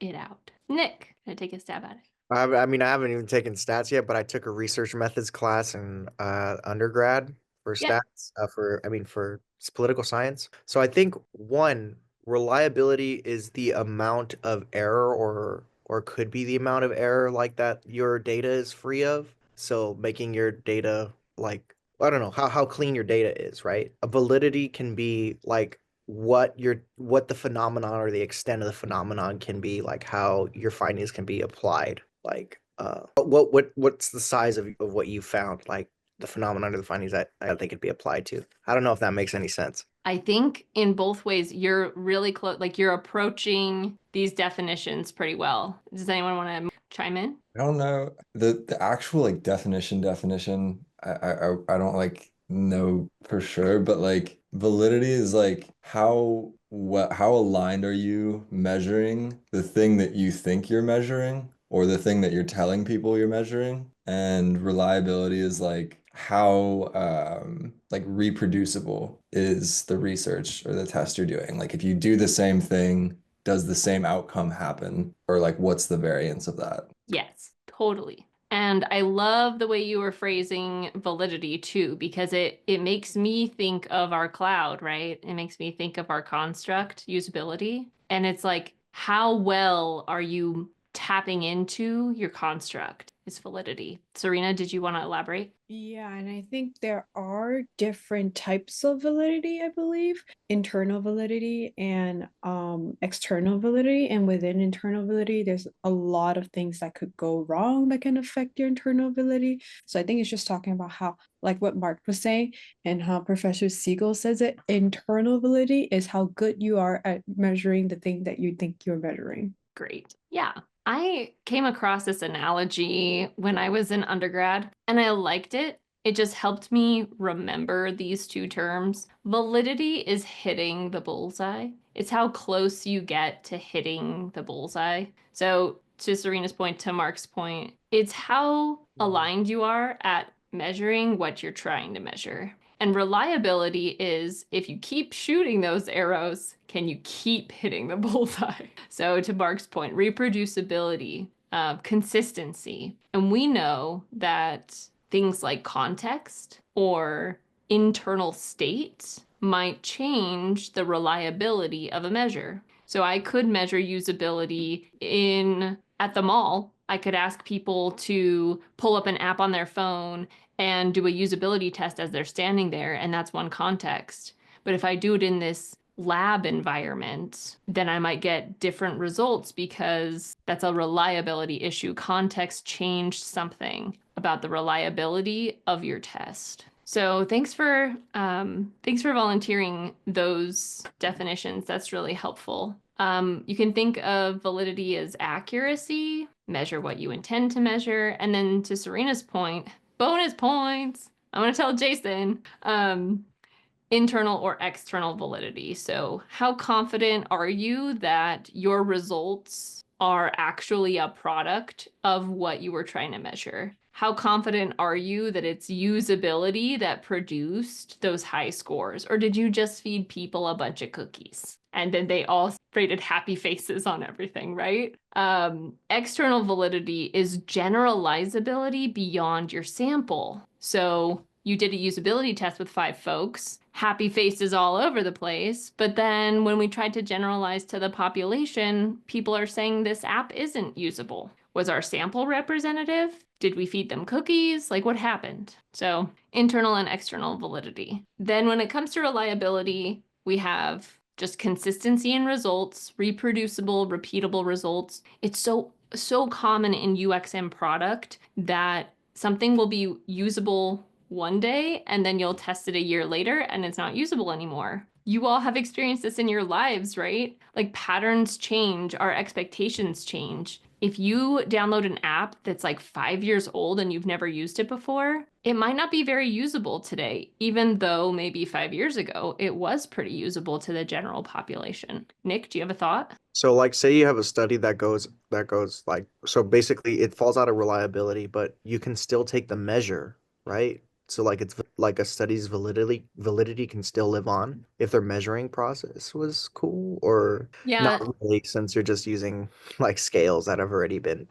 it out. Nick, can I take a stab at it? I mean, I haven't even taken stats yet, but I took a research methods class in undergrad for Yeah. stats, for political science. So I think one, reliability is the amount of error or could be the amount of error like that your data is free of. So making your data like, I don't know, how clean your data is, right? A validity can be like what the phenomenon or the extent of the phenomenon can be, like how your findings can be applied, like what's the size of what you found, like the phenomenon or the findings that they could be applied to. I don't know if that makes any sense. I think in both ways, you're really close, like you're approaching these definitions pretty well. Does anyone want to chime in? I don't know the actual like definition. I don't like know for sure, but like validity is like how aligned are you measuring the thing that you think you're measuring or the thing that you're telling people you're measuring, and reliability is like how like reproducible is the research or the test you're doing. Like if you do the same thing, does the same outcome happen, or like what's the variance of that? Yes, totally. And I love the way you were phrasing validity too, because it makes me think of our cloud, right? It makes me think of our construct usability. And it's like, how well are you tapping into your construct is validity. Serena, did you want to elaborate? Yeah, and I think there are different types of validity, I believe. Internal validity and external validity. And within internal validity, there's a lot of things that could go wrong that can affect your internal validity. So I think it's just talking about how, like what Mark was saying, and how Professor Siegel says it, internal validity is how good you are at measuring the thing that you think you're measuring. Great. Yeah. I came across this analogy when I was in undergrad and I liked it. It just helped me remember these two terms. Validity is hitting the bullseye. It's how close you get to hitting the bullseye. So to Serena's point, to Mark's point, it's how aligned you are at measuring what you're trying to measure. And reliability is if you keep shooting those arrows, can you keep hitting the bullseye? So to Mark's point, reproducibility, consistency. And we know that things like context or internal state might change the reliability of a measure. So I could measure usability at the mall. I could ask people to pull up an app on their phone and do a usability test as they're standing there, and that's one context. But if I do it in this lab environment, then I might get different results because that's a reliability issue. Context changed something about the reliability of your test. So thanks for volunteering those definitions. That's really helpful. You can think of validity as accuracy, measure what you intend to measure, and then to Serena's point, bonus points. I'm going to tell Jason, internal or external validity. So how confident are you that your results are actually a product of what you were trying to measure? How confident are you that it's usability that produced those high scores? Or did you just feed people a bunch of cookies and then they all rated happy faces on everything, right? External validity is generalizability beyond your sample. So you did a usability test with 5 folks, happy faces all over the place. But then when we tried to generalize to the population, people are saying this app isn't usable. Was our sample representative? Did we feed them cookies? Like what happened? So internal and external validity. Then when it comes to reliability, we have just consistency in results, reproducible, repeatable results. It's so common in UX and product that something will be usable one day and then you'll test it a year later and it's not usable anymore. you all have experienced this in your lives, right? Like patterns change, our expectations change. If you download an app that's like 5 years old and you've never used it before, it might not be very usable today, even though maybe 5 years ago it was pretty usable to the general population. Nick, do you have a thought? So like say you have a study that goes like so basically it falls out of reliability, but you can still take the measure, right? So like it's like a study's validity can still live on if their measuring process was cool or Yeah, not really since you're just using like scales that have already been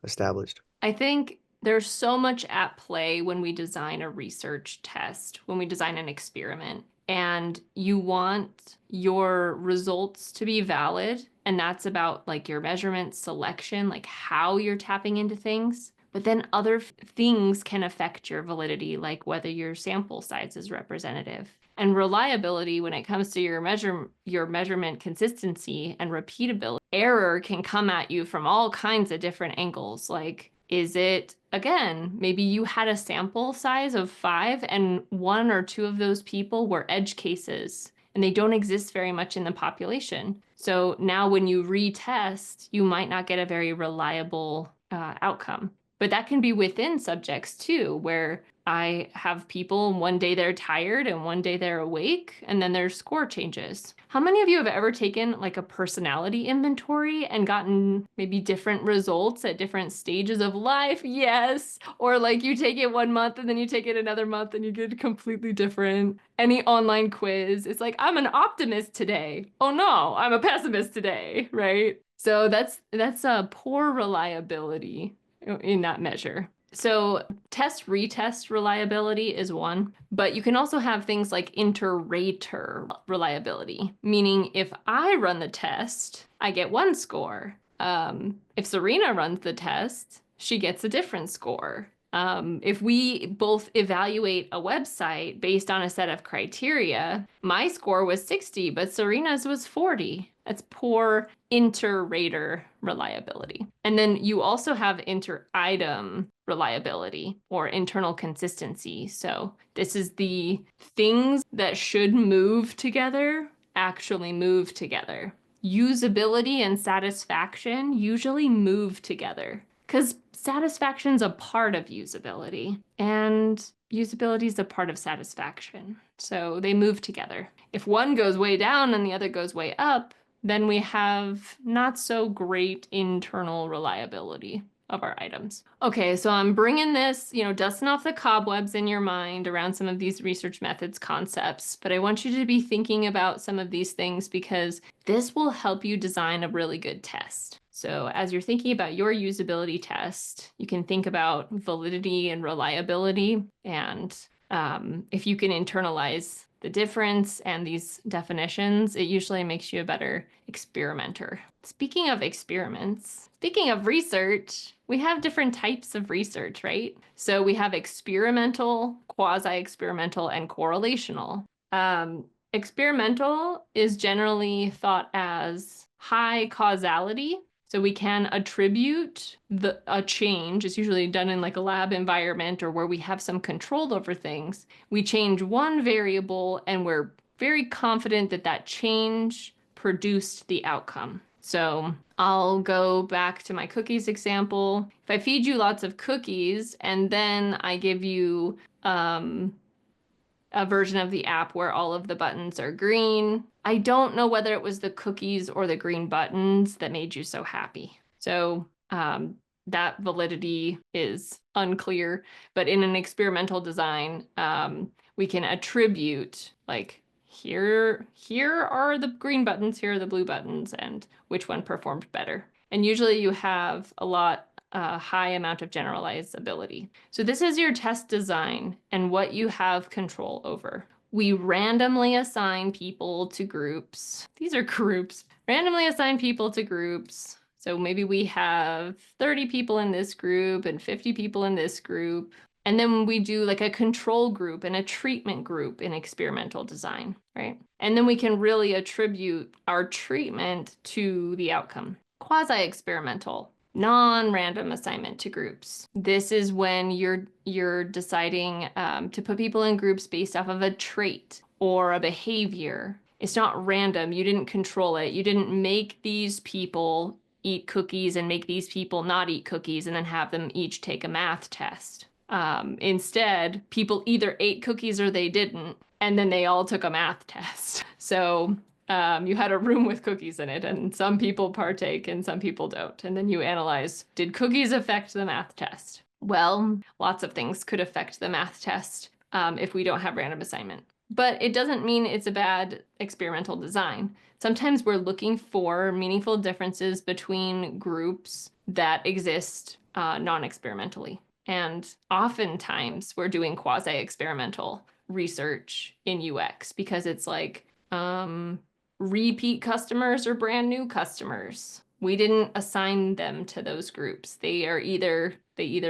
established. I think there's so much at play when we design a research test, when we design an experiment, and you want your results to be valid. And that's about like your measurement selection, like how you're tapping into things. But then other things can affect your validity, like whether your sample size is representative. And reliability, when it comes to your measurement consistency and repeatability, error can come at you from all kinds of different angles. Like, is it, again, maybe you had a sample size of 5 and 1 or 2 of those people were edge cases and they don't exist very much in the population. So now when you retest, you might not get a very reliable outcome. But that can be within subjects too, where I have people, one day they're tired and one day they're awake, and then their score changes. How many of you have ever taken like a personality inventory and gotten maybe different results at different stages of life? Yes. Or like you take it 1 month and then you take it another month and you get completely different. Any online quiz, it's like, I'm an optimist today. Oh no, I'm a pessimist today, right? So that's a poor reliability in that measure. So retest reliability is one, but you can also have things like inter-rater reliability, meaning if I run the test, I get one score. If Serena runs the test, she gets a different score. If we both evaluate a website based on a set of criteria, my score was 60, but Serena's was 40. That's poor inter-rater reliability. And then you also have inter-item reliability or internal consistency. So this is the things that should move together actually move together. Usability and satisfaction usually move together because satisfaction's a part of usability and usability is a part of satisfaction. So they move together. If one goes way down and the other goes way up, then we have not so great internal reliability of our items. Okay, so I'm bringing this, dusting off the cobwebs in your mind around some of these research methods concepts, but I want you to be thinking about some of these things because this will help you design a really good test. So as you're thinking about your usability test, you can think about validity and reliability, and if you can internalize the difference and these definitions, it usually makes you a better experimenter. Speaking of experiments, speaking of research, we have different types of research, right? So we have experimental, quasi-experimental, and correlational. Experimental is generally thought as high causality. So we can attribute a change. It's usually done in like a lab environment or where we have some control over things. We change one variable and we're very confident that that change produced the outcome. So I'll go back to my cookies example. If I feed you lots of cookies and then I give you a version of the app where all of the buttons are green, I don't know whether it was the cookies or the green buttons that made you so happy. So that validity is unclear, but in an experimental design, we can attribute like, here are the green buttons, here are the blue buttons, and which one performed better. And usually you have a high amount of generalizability. So this is your test design and what you have control over. We randomly assign people to groups. These are groups. Randomly assign people to groups. So maybe we have 30 people in this group and 50 people in this group. And then we do like a control group and a treatment group in experimental design, right? And then we can really attribute our treatment to the outcome. Quasi-experimental. non-random assignment to groups. This is when you're deciding to put people in groups based off of a trait or a behavior. It's not random. You didn't control it. You didn't make these people eat cookies and make these people not eat cookies and then have them each take a math test. Instead, people either ate cookies or they didn't, and then they all took a math test. So you had a room with cookies in it, and some people partake and some people don't. And then you analyze, did cookies affect the math test? Well, lots of things could affect the math test if we don't have random assignment. But it doesn't mean it's a bad experimental design. Sometimes we're looking for meaningful differences between groups that exist non-experimentally. And oftentimes we're doing quasi-experimental research in UX because it's like repeat customers or brand new customers. We didn't assign them to those groups. They either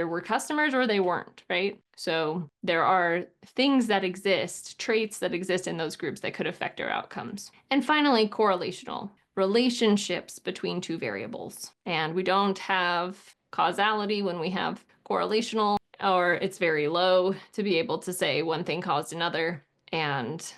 were customers or they weren't, right? So there are things that exist, traits that exist in those groups that could affect our outcomes. And finally, correlational relationships between two variables. And we don't have causality when we have correlational, or it's very low to be able to say one thing caused another. And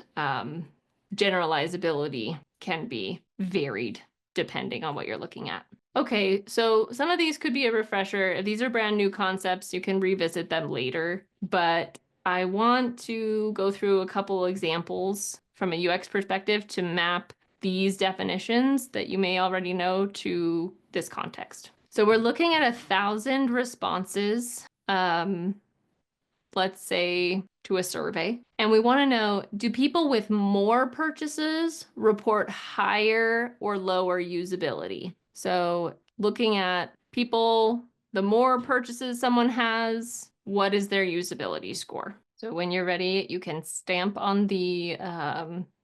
generalizability can be varied depending on what you're looking at. Okay, so some of these could be a refresher. If these are brand new concepts, you can revisit them later, but I want to go through a couple examples from a UX perspective to map these definitions that you may already know to this context. So we're looking at 1,000 responses, let's say to a survey, and we want to know, do people with more purchases report higher or lower usability? So looking at people, the more purchases someone has, what is their usability score? So when you're ready, you can stamp on the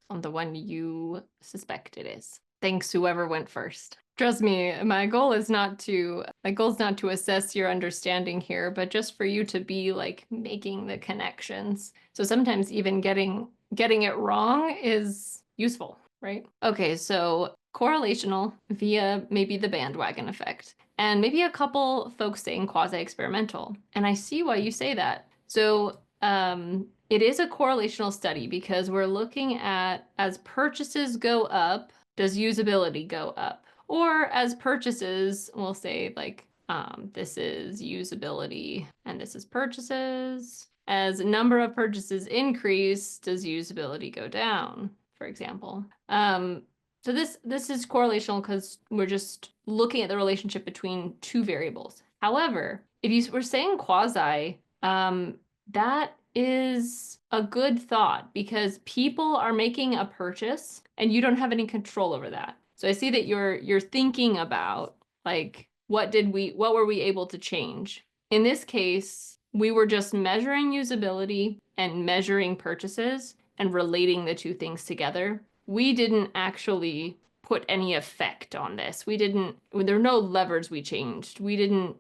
one you suspect it is. Thanks, whoever went first. Trust me, my goal is not to assess your understanding here, but just for you to be like making the connections. So sometimes even getting it wrong is useful, right? Okay, so correlational via maybe the bandwagon effect, and maybe a couple folks saying quasi-experimental. And I see why you say that. So it is a correlational study because we're looking at, as purchases go up, does usability go up? Or as purchases, we'll say like, this is usability and this is purchases. As number of purchases increase, does usability go down, for example? So this is correlational because we're just looking at the relationship between two variables. However, if you were saying quasi, that is a good thought because people are making a purchase and you don't have any control over that. So I see that you're thinking about like, what were we able to change? In this case, we were just measuring usability and measuring purchases and relating the two things together. We didn't actually put any effect on this. There were no levers we changed. We didn't,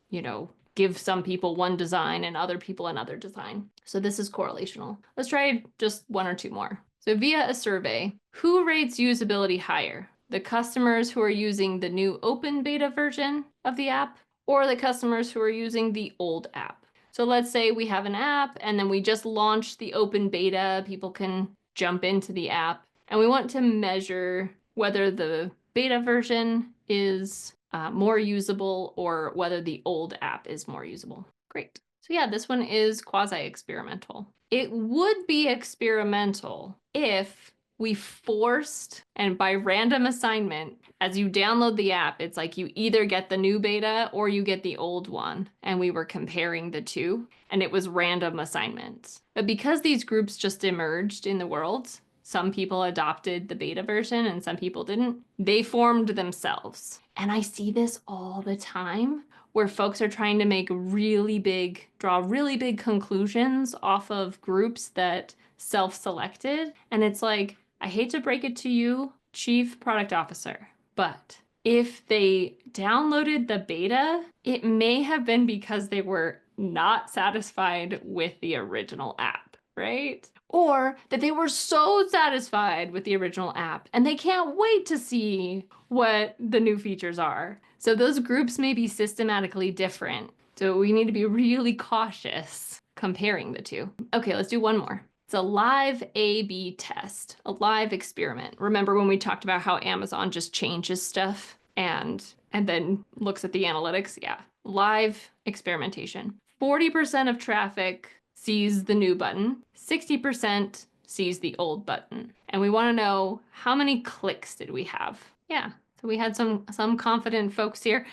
give some people one design and other people another design. So this is correlational. Let's try just one or two more. So via a survey, who rates usability higher? The customers who are using the new open beta version of the app, or the customers who are using the old app? So let's say we have an app and then we just launched the open beta, people can jump into the app, and we want to measure whether the beta version is more usable or whether the old app is more usable. Great. So yeah, this one is quasi-experimental. It would be experimental if we forced, and by random assignment, as you download the app, it's like you either get the new beta or you get the old one. And we were comparing the two, and it was random assignments. But because these groups just emerged in the world, some people adopted the beta version and some people didn't, they formed themselves. And I see this all the time where folks are trying to make draw really big conclusions off of groups that self-selected. And it's like, I hate to break it to you, Chief Product Officer, but if they downloaded the beta, it may have been because they were not satisfied with the original app, right? Or that they were so satisfied with the original app and they can't wait to see what the new features are. So those groups may be systematically different. So we need to be really cautious comparing the two. Okay, let's do one more. It's a live A/B test, a live experiment. Remember when we talked about how Amazon just changes stuff and then looks at the analytics? Yeah, live experimentation. 40% of traffic sees the new button, 60% sees the old button. And we want to know how many clicks did we have? Yeah, so we had some confident folks here.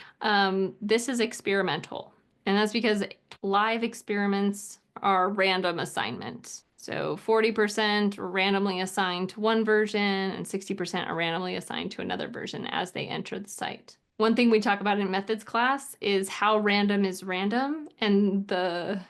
This is experimental. And that's because live experiments are random assignments. So 40% are randomly assigned to one version and 60% are randomly assigned to another version as they enter the site. One thing we talk about in methods class is how random is random, and the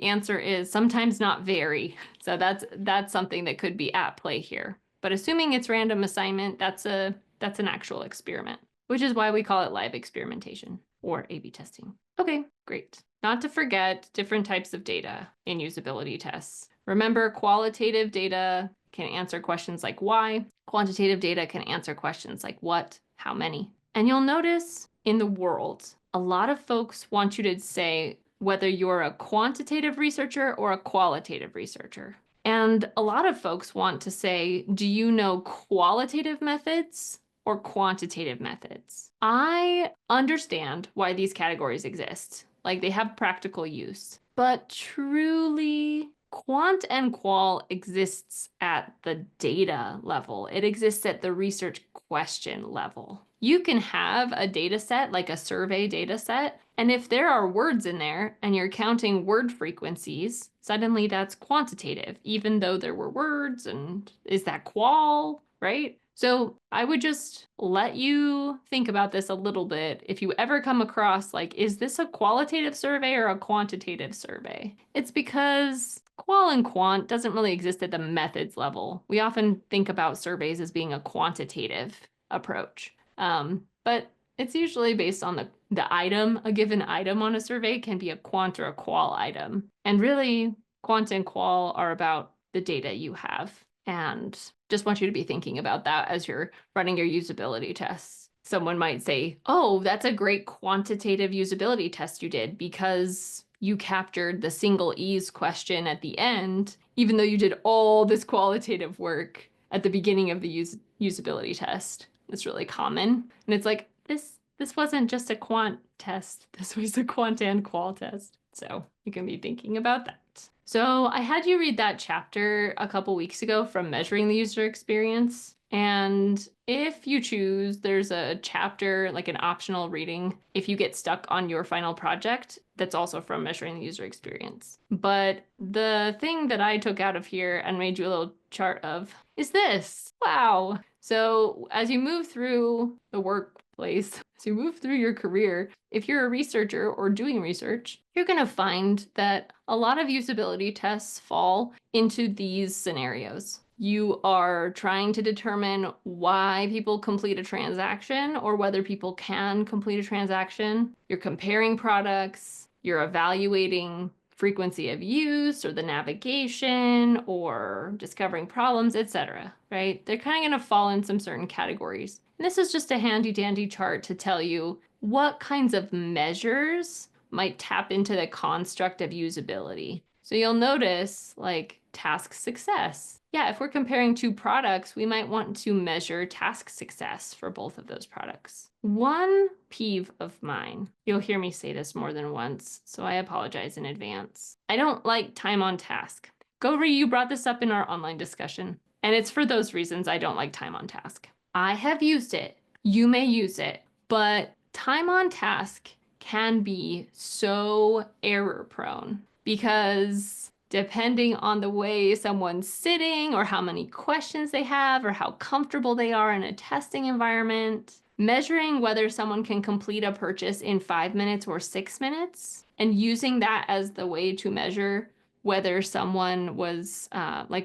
answer is sometimes not very. So that's something that could be at play here. But assuming it's random assignment, that's an actual experiment, which is why we call it live experimentation or A/B testing. Okay, great. Not to forget different types of data in usability tests. Remember, qualitative data can answer questions like why. Quantitative data can answer questions like what, how many. And you'll notice in the world, a lot of folks want you to say whether you're a quantitative researcher or a qualitative researcher. And a lot of folks want to say, do you know qualitative methods or quantitative methods? I understand why these categories exist. Like, they have practical use, but truly quant and qual exists at the data level. It exists at the research question level. You can have a data set, like a survey data set, and if there are words in there and you're counting word frequencies, suddenly that's quantitative, even though there were words. And is that qual, right? So I would just let you think about this a little bit. If you ever come across, like, is this a qualitative survey or a quantitative survey? It's because qual and quant doesn't really exist at the methods level. We often think about surveys as being a quantitative approach. But it's usually based on the item. A given item on a survey can be a quant or a qual item. And really, quant and qual are about the data you have. And just want you to be thinking about that as you're running your usability tests. Someone might say, oh, that's a great quantitative usability test you did because you captured the single ease question at the end, even though you did all this qualitative work at the beginning of the usability test. It's really common. And it's like, this wasn't just a quant test. This was a quant and qual test. So you can be thinking about that. So I had you read that chapter a couple weeks ago from Measuring the User Experience. And if you choose, there's a chapter, like an optional reading, if you get stuck on your final project, that's also from Measuring the User Experience. But the thing that I took out of here and made you a little chart of is this. Wow. So as you move through the workplace, as you move through your career, if you're a researcher or doing research, you're going to find that a lot of usability tests fall into these scenarios. You are trying to determine why people complete a transaction or whether people can complete a transaction. You're comparing products. You're evaluating frequency of use or the navigation or discovering problems, etc. Right? They're kind of going to fall in some certain categories. And this is just a handy dandy chart to tell you what kinds of measures might tap into the construct of usability. So you'll notice, like, task success. Yeah, if we're comparing two products, we might want to measure task success for both of those products. One peeve of mine, you'll hear me say this more than once, so I apologize in advance. I don't like time on task. Gori, you brought this up in our online discussion, and it's for those reasons I don't like time on task. I have used it. You may use it, but time on task can be so error prone because depending on the way someone's sitting or how many questions they have or how comfortable they are in a testing environment, measuring whether someone can complete a purchase in 5 minutes or 6 minutes and using that as the way to measure whether someone was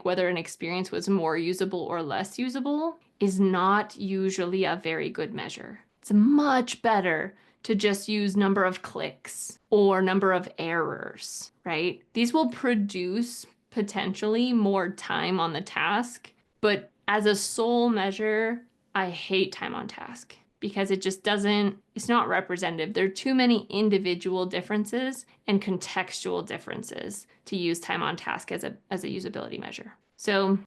whether an experience was more usable or less usable is not usually a very good measure. It's much better to just use number of clicks or number of errors, right? These will produce potentially more time on the task, but as a sole measure, I hate time on task because it just doesn't, it's not representative. There are too many individual differences and contextual differences to use time on task as a usability measure. So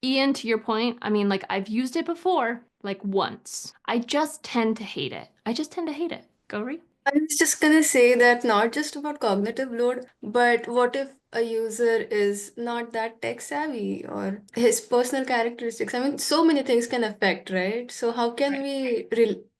Ian, to your point, I mean, like I've used it before, like once. I just tend to hate it. Go Ree. I was just gonna say that not just about cognitive load, but what if a user is not that tech savvy or his personal characteristics? I mean, so many things can affect, right? So how can we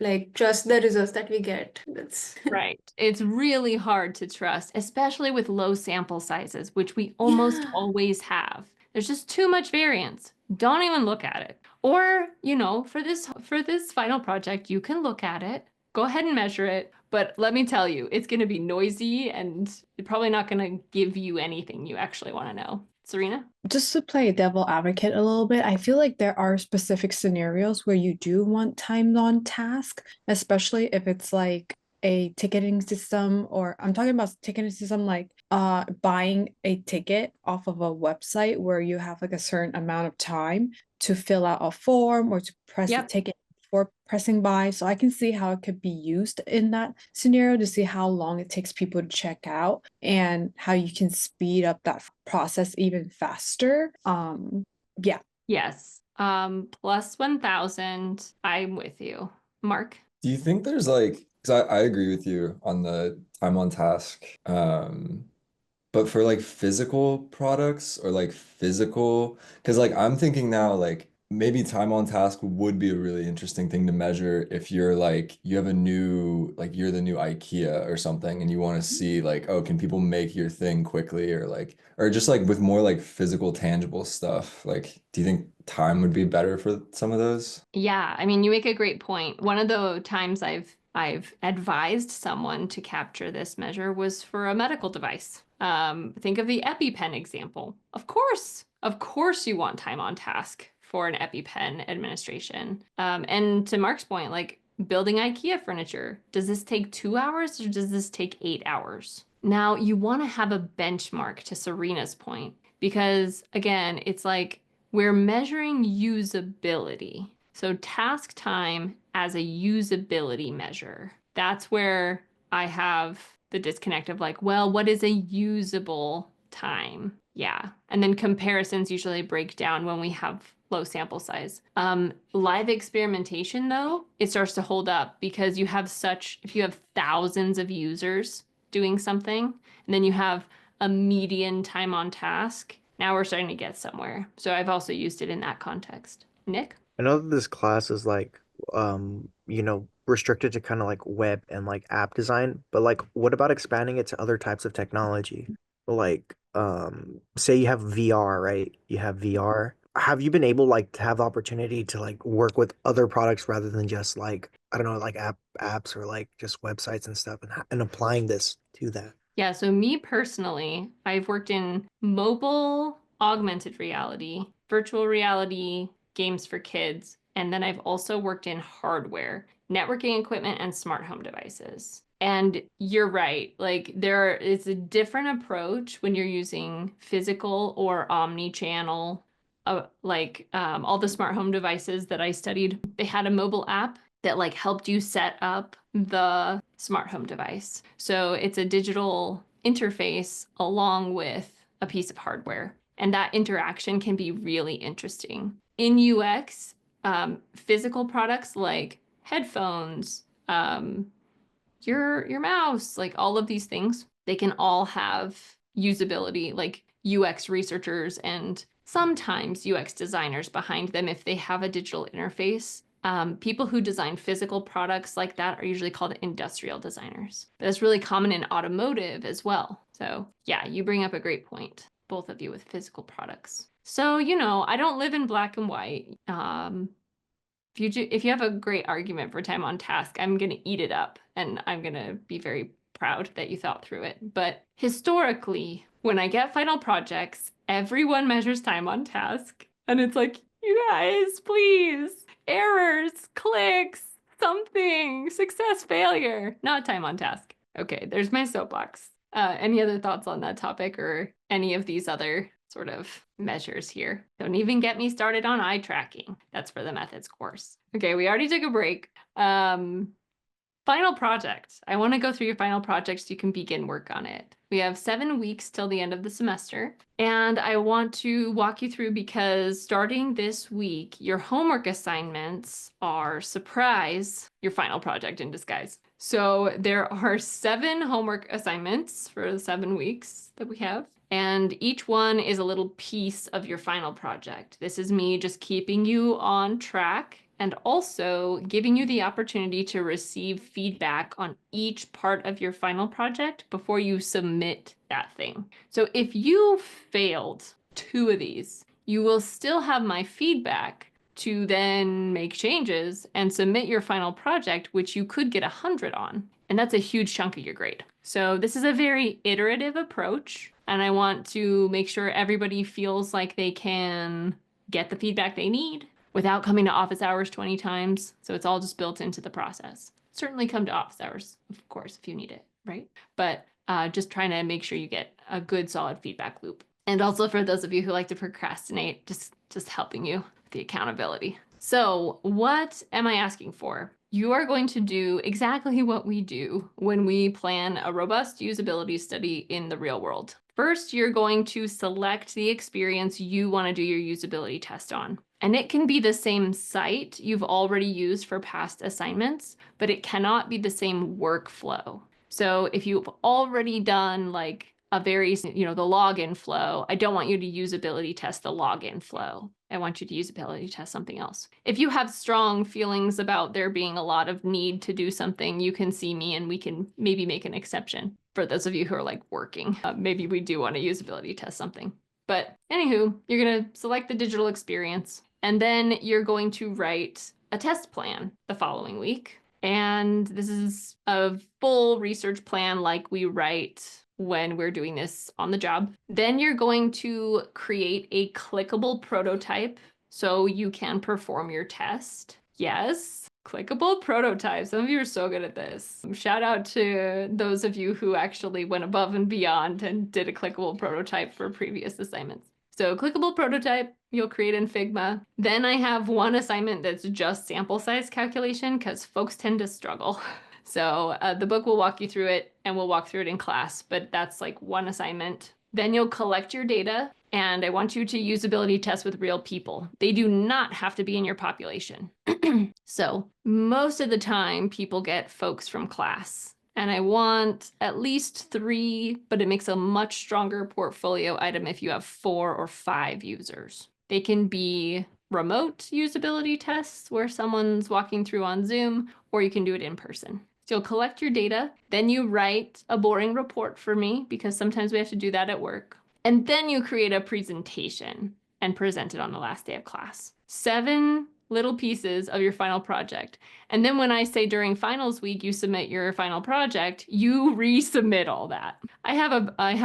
like trust the results that we get? That's Right. It's really hard to trust, especially with low sample sizes, which we almost Yeah. always have. There's just too much variance. Don't even look at it. Or, you know, for this final project, you can look at it, go ahead and measure it, but let me tell you, it's going to be noisy and it's probably not going to give you anything you actually want to know. Serena? Just to play devil advocate a little bit, I feel like there are specific scenarios where you do want time on task, especially if it's like a ticketing system, or I'm talking about ticketing system like buying a ticket off of a website where you have like a certain amount of time to fill out a form or to press the Yep. ticket before pressing buy. So I can see how it could be used in that scenario to see how long it takes people to check out and how you can speed up that process even faster. Yeah. Yes. Plus 1,000. I'm with you. Mark? Do you think there's like, because I agree with you on the time on task, but for like physical products or like physical, because like I'm thinking now, like maybe time on task would be a really interesting thing to measure if you're like, you have a new, like you're the new IKEA or something and you want to see like, oh, can people make your thing quickly or like, or just like with more like physical, tangible stuff? Like, do you think time would be better for some of those? Yeah, I mean, you make a great point. One of the times I've advised someone to capture this measure was for a medical device. Think of the EpiPen example. Of course you want time on task for an EpiPen administration. And to Mark's point, like building IKEA furniture, does this take 2 hours or does this take 8 hours? Now you want to have a benchmark, to Serena's point, because again, it's like we're measuring usability. So task time as a usability measure. That's where I have the disconnect of like, well, what is a usable time? Yeah. And then comparisons usually break down when we have low sample size. Live experimentation though, it starts to hold up because if you have thousands of users doing something, and then you have a median time on task, now we're starting to get somewhere. So I've also used it in that context. Nick? I know that this class is like, restricted to kind of like web and like app design, but like, what about expanding it to other types of technology? Like, say you have VR, right? You have VR. Have you been able like to have the opportunity to like work with other products rather than just like, I don't know, like apps or like just websites and stuff and applying this to that? Yeah, so me personally, I've worked in mobile augmented reality, virtual reality, games for kids, and then I've also worked in hardware, networking equipment, and smart home devices. And you're right, like it's a different approach when you're using physical or omni-channel. All the smart home devices that I studied, they had a mobile app that like helped you set up the smart home device. So it's a digital interface along with a piece of hardware. And that interaction can be really interesting. In UX, physical products like headphones, your mouse, like all of these things, they can all have usability, like UX researchers and sometimes UX designers behind them if they have a digital interface. People who design physical products like that are usually called industrial designers. That's really common in automotive as well. So yeah, you bring up a great point, both of you with physical products. So, I don't live in black and white. If you have a great argument for time on task, I'm going to eat it up and I'm going to be very proud that you thought through it. But historically, when I get final projects, everyone measures time on task. And it's like, you guys, please, errors, clicks, something, success, failure, not time on task. Okay, there's my soapbox. Any other thoughts on that topic or any of these other sort of measures here. Don't even get me started on eye tracking. That's for the methods course. Okay, we already took a break. Final project. I want to go through your final project so you can begin work on it. We have 7 weeks till the end of the semester, and I want to walk you through because starting this week, your homework assignments are, surprise, your final project in disguise. So there are 7 homework assignments for the 7 weeks that we have, and each one is a little piece of your final project. This is me just keeping you on track and also giving you the opportunity to receive feedback on each part of your final project before you submit that thing. So if you failed 2 of these, you will still have my feedback to then make changes and submit your final project, which you could get 100 on. And that's a huge chunk of your grade. So this is a very iterative approach, and I want to make sure everybody feels like they can get the feedback they need without coming to office hours 20 times. So it's all just built into the process. Certainly come to office hours, of course, if you need it, right? But just trying to make sure you get a good, solid feedback loop. And also for those of you who like to procrastinate, just helping you with the accountability. So what am I asking for? You are going to do exactly what we do when we plan a robust usability study in the real world. First, you're going to select the experience you want to do your usability test on. And it can be the same site you've already used for past assignments, but it cannot be the same workflow. So if you've already done like a very, the login flow, I don't want you to usability test the login flow. I want you to usability test something else. If you have strong feelings about there being a lot of need to do something, you can see me and we can maybe make an exception. For those of you who are like working, maybe we do want to usability test something. But anywho, you're going to select the digital experience, and then you're going to write a test plan the following week. And this is a full research plan like we write when we're doing this on the job. Then you're going to create a clickable prototype so you can perform your test. Yes, clickable prototype. Some of you are so good at this. Shout out to those of you who actually went above and beyond and did a clickable prototype for previous assignments. So clickable prototype, you'll create in Figma. Then I have one assignment that's just sample size calculation because folks tend to struggle. So the book will walk you through it and we'll walk through it in class, but that's like one assignment. Then you'll collect your data, and I want you to usability test with real people. They do not have to be in your population. So most of the time people get folks from class, and I want at least 3, but it makes a much stronger portfolio item if you have 4 or 5 users. They can be remote usability tests where someone's walking through on Zoom, or you can do it in person. So you'll collect your data, then you write a boring report for me because sometimes we have to do that at work. And then you create a presentation and present it on the last day of class. 7 little pieces of your final project. And then when I say during finals week, you submit your final project, you resubmit all that. I have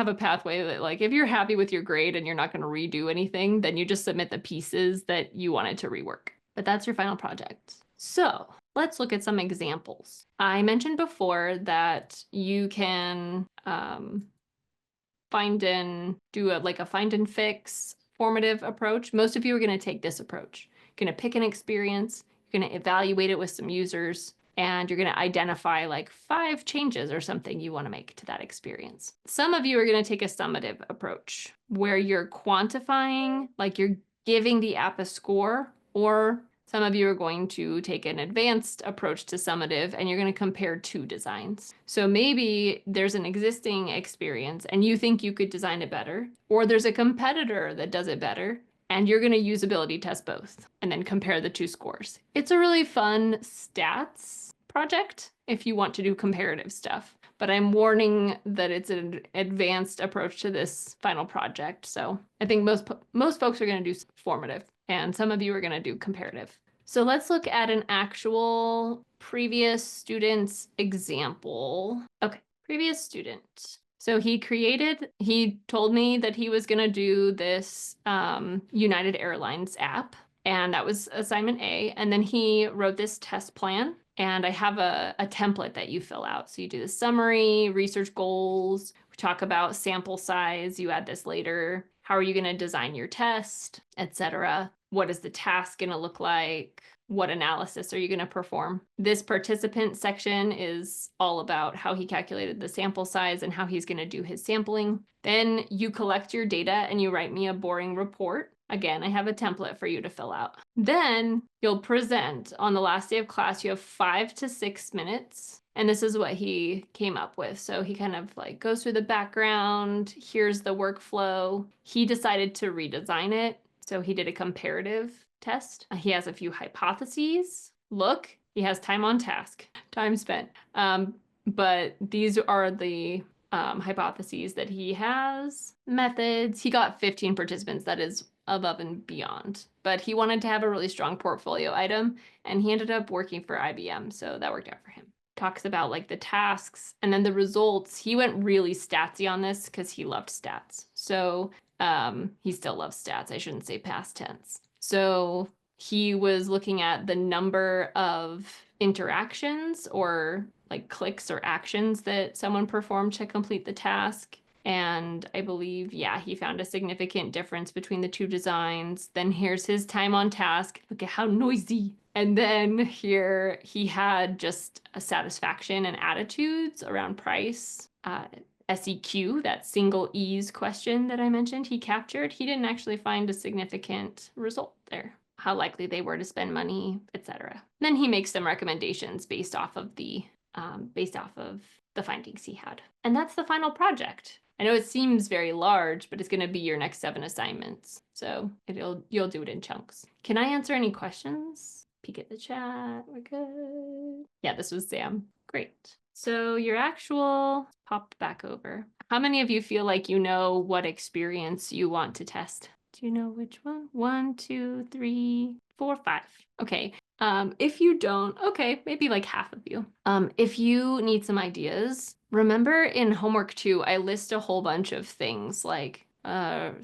a pathway that, like, if you're happy with your grade and you're not going to redo anything, then you just submit the pieces that you wanted to rework. But that's your final project. So let's look at some examples. I mentioned before that you can find and do a find and fix formative approach. Most of you are going to take this approach. You're going to pick an experience, you're going to evaluate it with some users, and you're going to identify like 5 changes or something you want to make to that experience. Some of you are going to take a summative approach where you're quantifying, like you're giving the app a score, or some of you are going to take an advanced approach to summative and you're going to compare 2 designs. So maybe there's an existing experience and you think you could design it better, or there's a competitor that does it better, and you're going to usability test both and then compare the 2 scores. It's a really fun stats project if you want to do comparative stuff, but I'm warning that it's an advanced approach to this final project. So I think most folks are going to do formative, and some of you are going to do comparative. So let's look at an actual previous student's example. Okay, previous student. So he told me that he was going to do this United Airlines app, and that was assignment A. And then he wrote this test plan, and I have a template that you fill out. So you do the summary, research goals, we talk about sample size, you add this later. how are you going to design your test, etc. What is the task going to look like? What analysis are you going to perform? This participant section is all about how he calculated the sample size and how he's going to do his sampling. Then you collect your data and you write me a boring report. Again, I have a template for you to fill out. Then you'll present. On the last day of class, you have 5 to 6 minutes. And this is what he came up with. So he kind of like goes through the background. Here's the workflow. He decided to redesign it. So he did a comparative test. He has a few hypotheses. Look, he has time on task, time spent. But these are the hypotheses that he has. Methods. He got 15 participants. That is above and beyond. But he wanted to have a really strong portfolio item, and he ended up working for IBM. So that worked out for him. Talks about like the tasks and then the results. He went really statsy on this because he loved stats. So he still loves stats. I shouldn't say past tense. So he was looking at the number of interactions or like clicks or actions that someone performed to complete the task. And I believe, yeah, he found a significant difference between the two designs. Then here's his time on task. Look at how noisy. And then here he had just a satisfaction and attitudes around price. SEQ, that single ease question that I mentioned, he captured. He didn't actually find a significant result there. How likely they were to spend money, etc. Then he makes some recommendations based off of the findings he had. And that's the final project. I know it seems very large, but it's going to be your next 7 assignments. So you'll do it in chunks. Can I answer any questions? Peek at the chat. We're good. Yeah, this was Sam. Great. So your actual pop back over. How many of you feel like you know what experience you want to test? Do you know which one? 1, 2, 3, 4, 5. Okay. If you don't, okay, maybe like half of you. If you need some ideas, remember in homework 2, I list a whole bunch of things like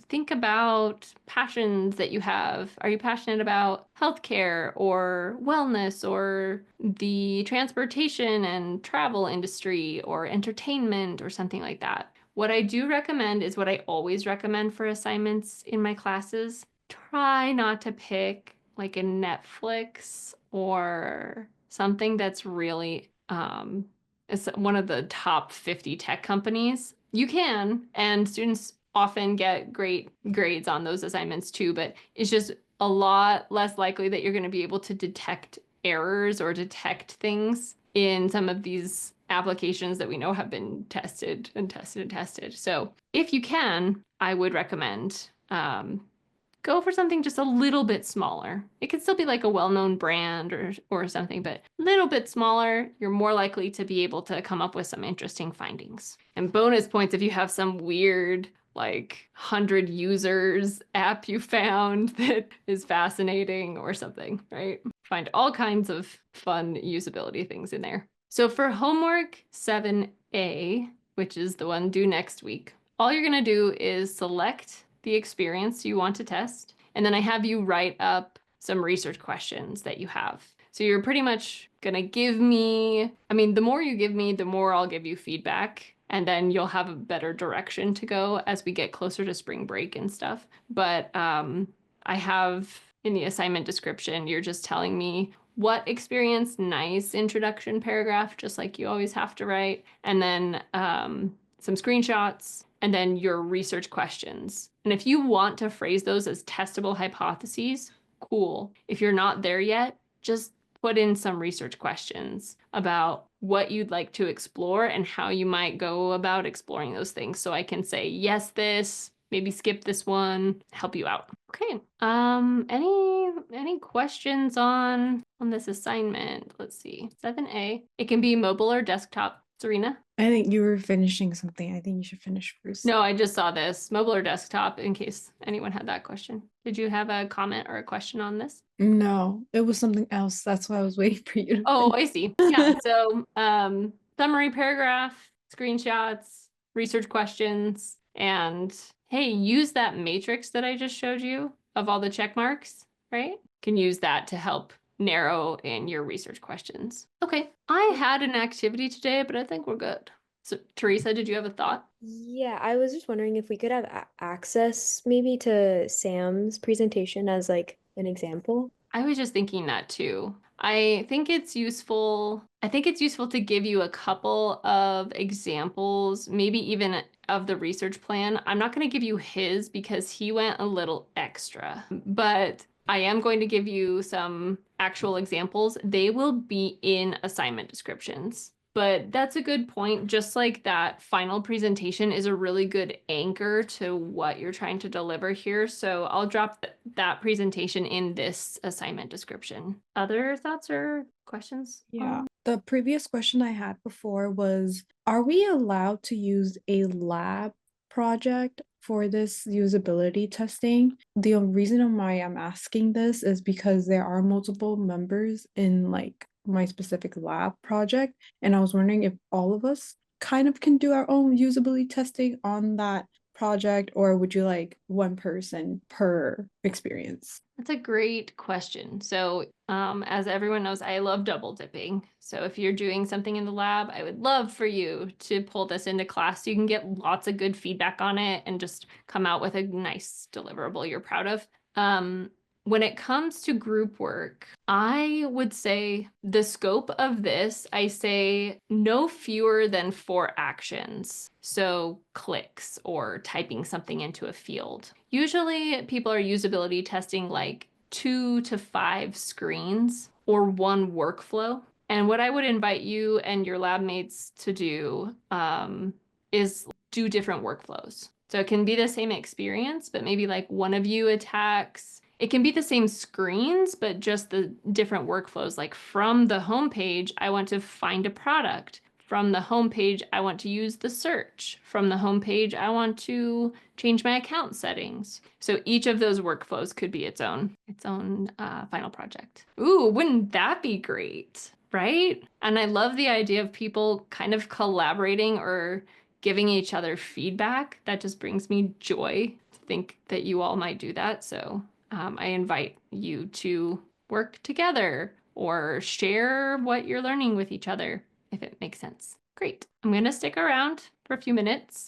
think about passions that you have. Are you passionate about healthcare or wellness or the transportation and travel industry or entertainment or something like that? What I do recommend is what I always recommend for assignments in my classes. Try not to pick like a Netflix or something that's really it's one of the top 50 tech companies. You can, and students often get great grades on those assignments too, but it's just a lot less likely that you're going to be able to detect errors or detect things in some of these applications that we know have been tested and tested and tested. So if you can, I would recommend go for something just a little bit smaller. It could still be like a well-known brand or something, but a little bit smaller, you're more likely to be able to come up with some interesting findings. And bonus points if you have some weird like 100 users app you found that is fascinating or something, right? Find all kinds of fun usability things in there. So for homework 7A, which is the one due next week, all you're going to do is select the experience you want to test, and then I have you write up some research questions that you have. So you're pretty much going to give me, I mean, the more you give me, the more I'll give you feedback, and then you'll have a better direction to go as we get closer to spring break and stuff. But I have in the assignment description, you're just telling me what experience, nice introduction paragraph, just like you always have to write, and then some screenshots, and then your research questions. And if you want to phrase those as testable hypotheses, cool. If you're not there yet, just put in some research questions about what you'd like to explore and how you might go about exploring those things. So I can say, yes, this, maybe skip this one, help you out. Okay. Any questions on this assignment? Let's see. 7A. It can be mobile or desktop. Serena? I think you were finishing something. I think you should finish first. No, I just saw this. Mobile or desktop, in case anyone had that question. Did you have a comment or a question on this? No, it was something else. That's why I was waiting for you to Oh, finish. I see. Yeah. So summary paragraph, screenshots, research questions, and hey, use that matrix that I just showed you of all the check marks, right? You can use that to help narrow in your research questions. Okay, I had an activity today, but I think we're good. So Teresa, did you have a thought? Yeah, I was just wondering if we could have access maybe to Sam's presentation as like an example. I was just thinking that too. I think it's useful. I think it's useful to give you a couple of examples, maybe even of the research plan. I'm not going to give you his because he went a little extra, but I am going to give you some actual examples. They will be in assignment descriptions. But that's a good point. Just like that final presentation is a really good anchor to what you're trying to deliver here. So I'll drop that presentation in this assignment description. Other thoughts or questions? Yeah. The previous question I had before was, are we allowed to use a lab project for this usability testing? The reason why I'm asking this is because there are multiple members in like my specific lab project, and I was wondering if all of us kind of can do our own usability testing on that project, or would you like one person per experience? That's a great question. So, as everyone knows, I love double dipping. So, if you're doing something in the lab, I would love for you to pull this into class so you can get lots of good feedback on it and just come out with a nice deliverable you're proud of. When it comes to group work, I would say the scope of this, I say no fewer than 4 actions. So clicks or typing something into a field. Usually people are usability testing like 2 to 5 screens or 1 workflow. And what I would invite you and your lab mates to do is do different workflows. So it can be the same experience, but maybe like one of you attacks. It can be the same screens, but just the different workflows. Like from the homepage, I want to find a product. From the homepage, I want to use the search. From the homepage, I want to change my account settings. So each of those workflows could be its own final project. Ooh, wouldn't that be great? Right? And I love the idea of people kind of collaborating or giving each other feedback. That just brings me joy to think that you all might do that. So I invite you to work together or share what you're learning with each other, if it makes sense. Great. I'm going to stick around for a few minutes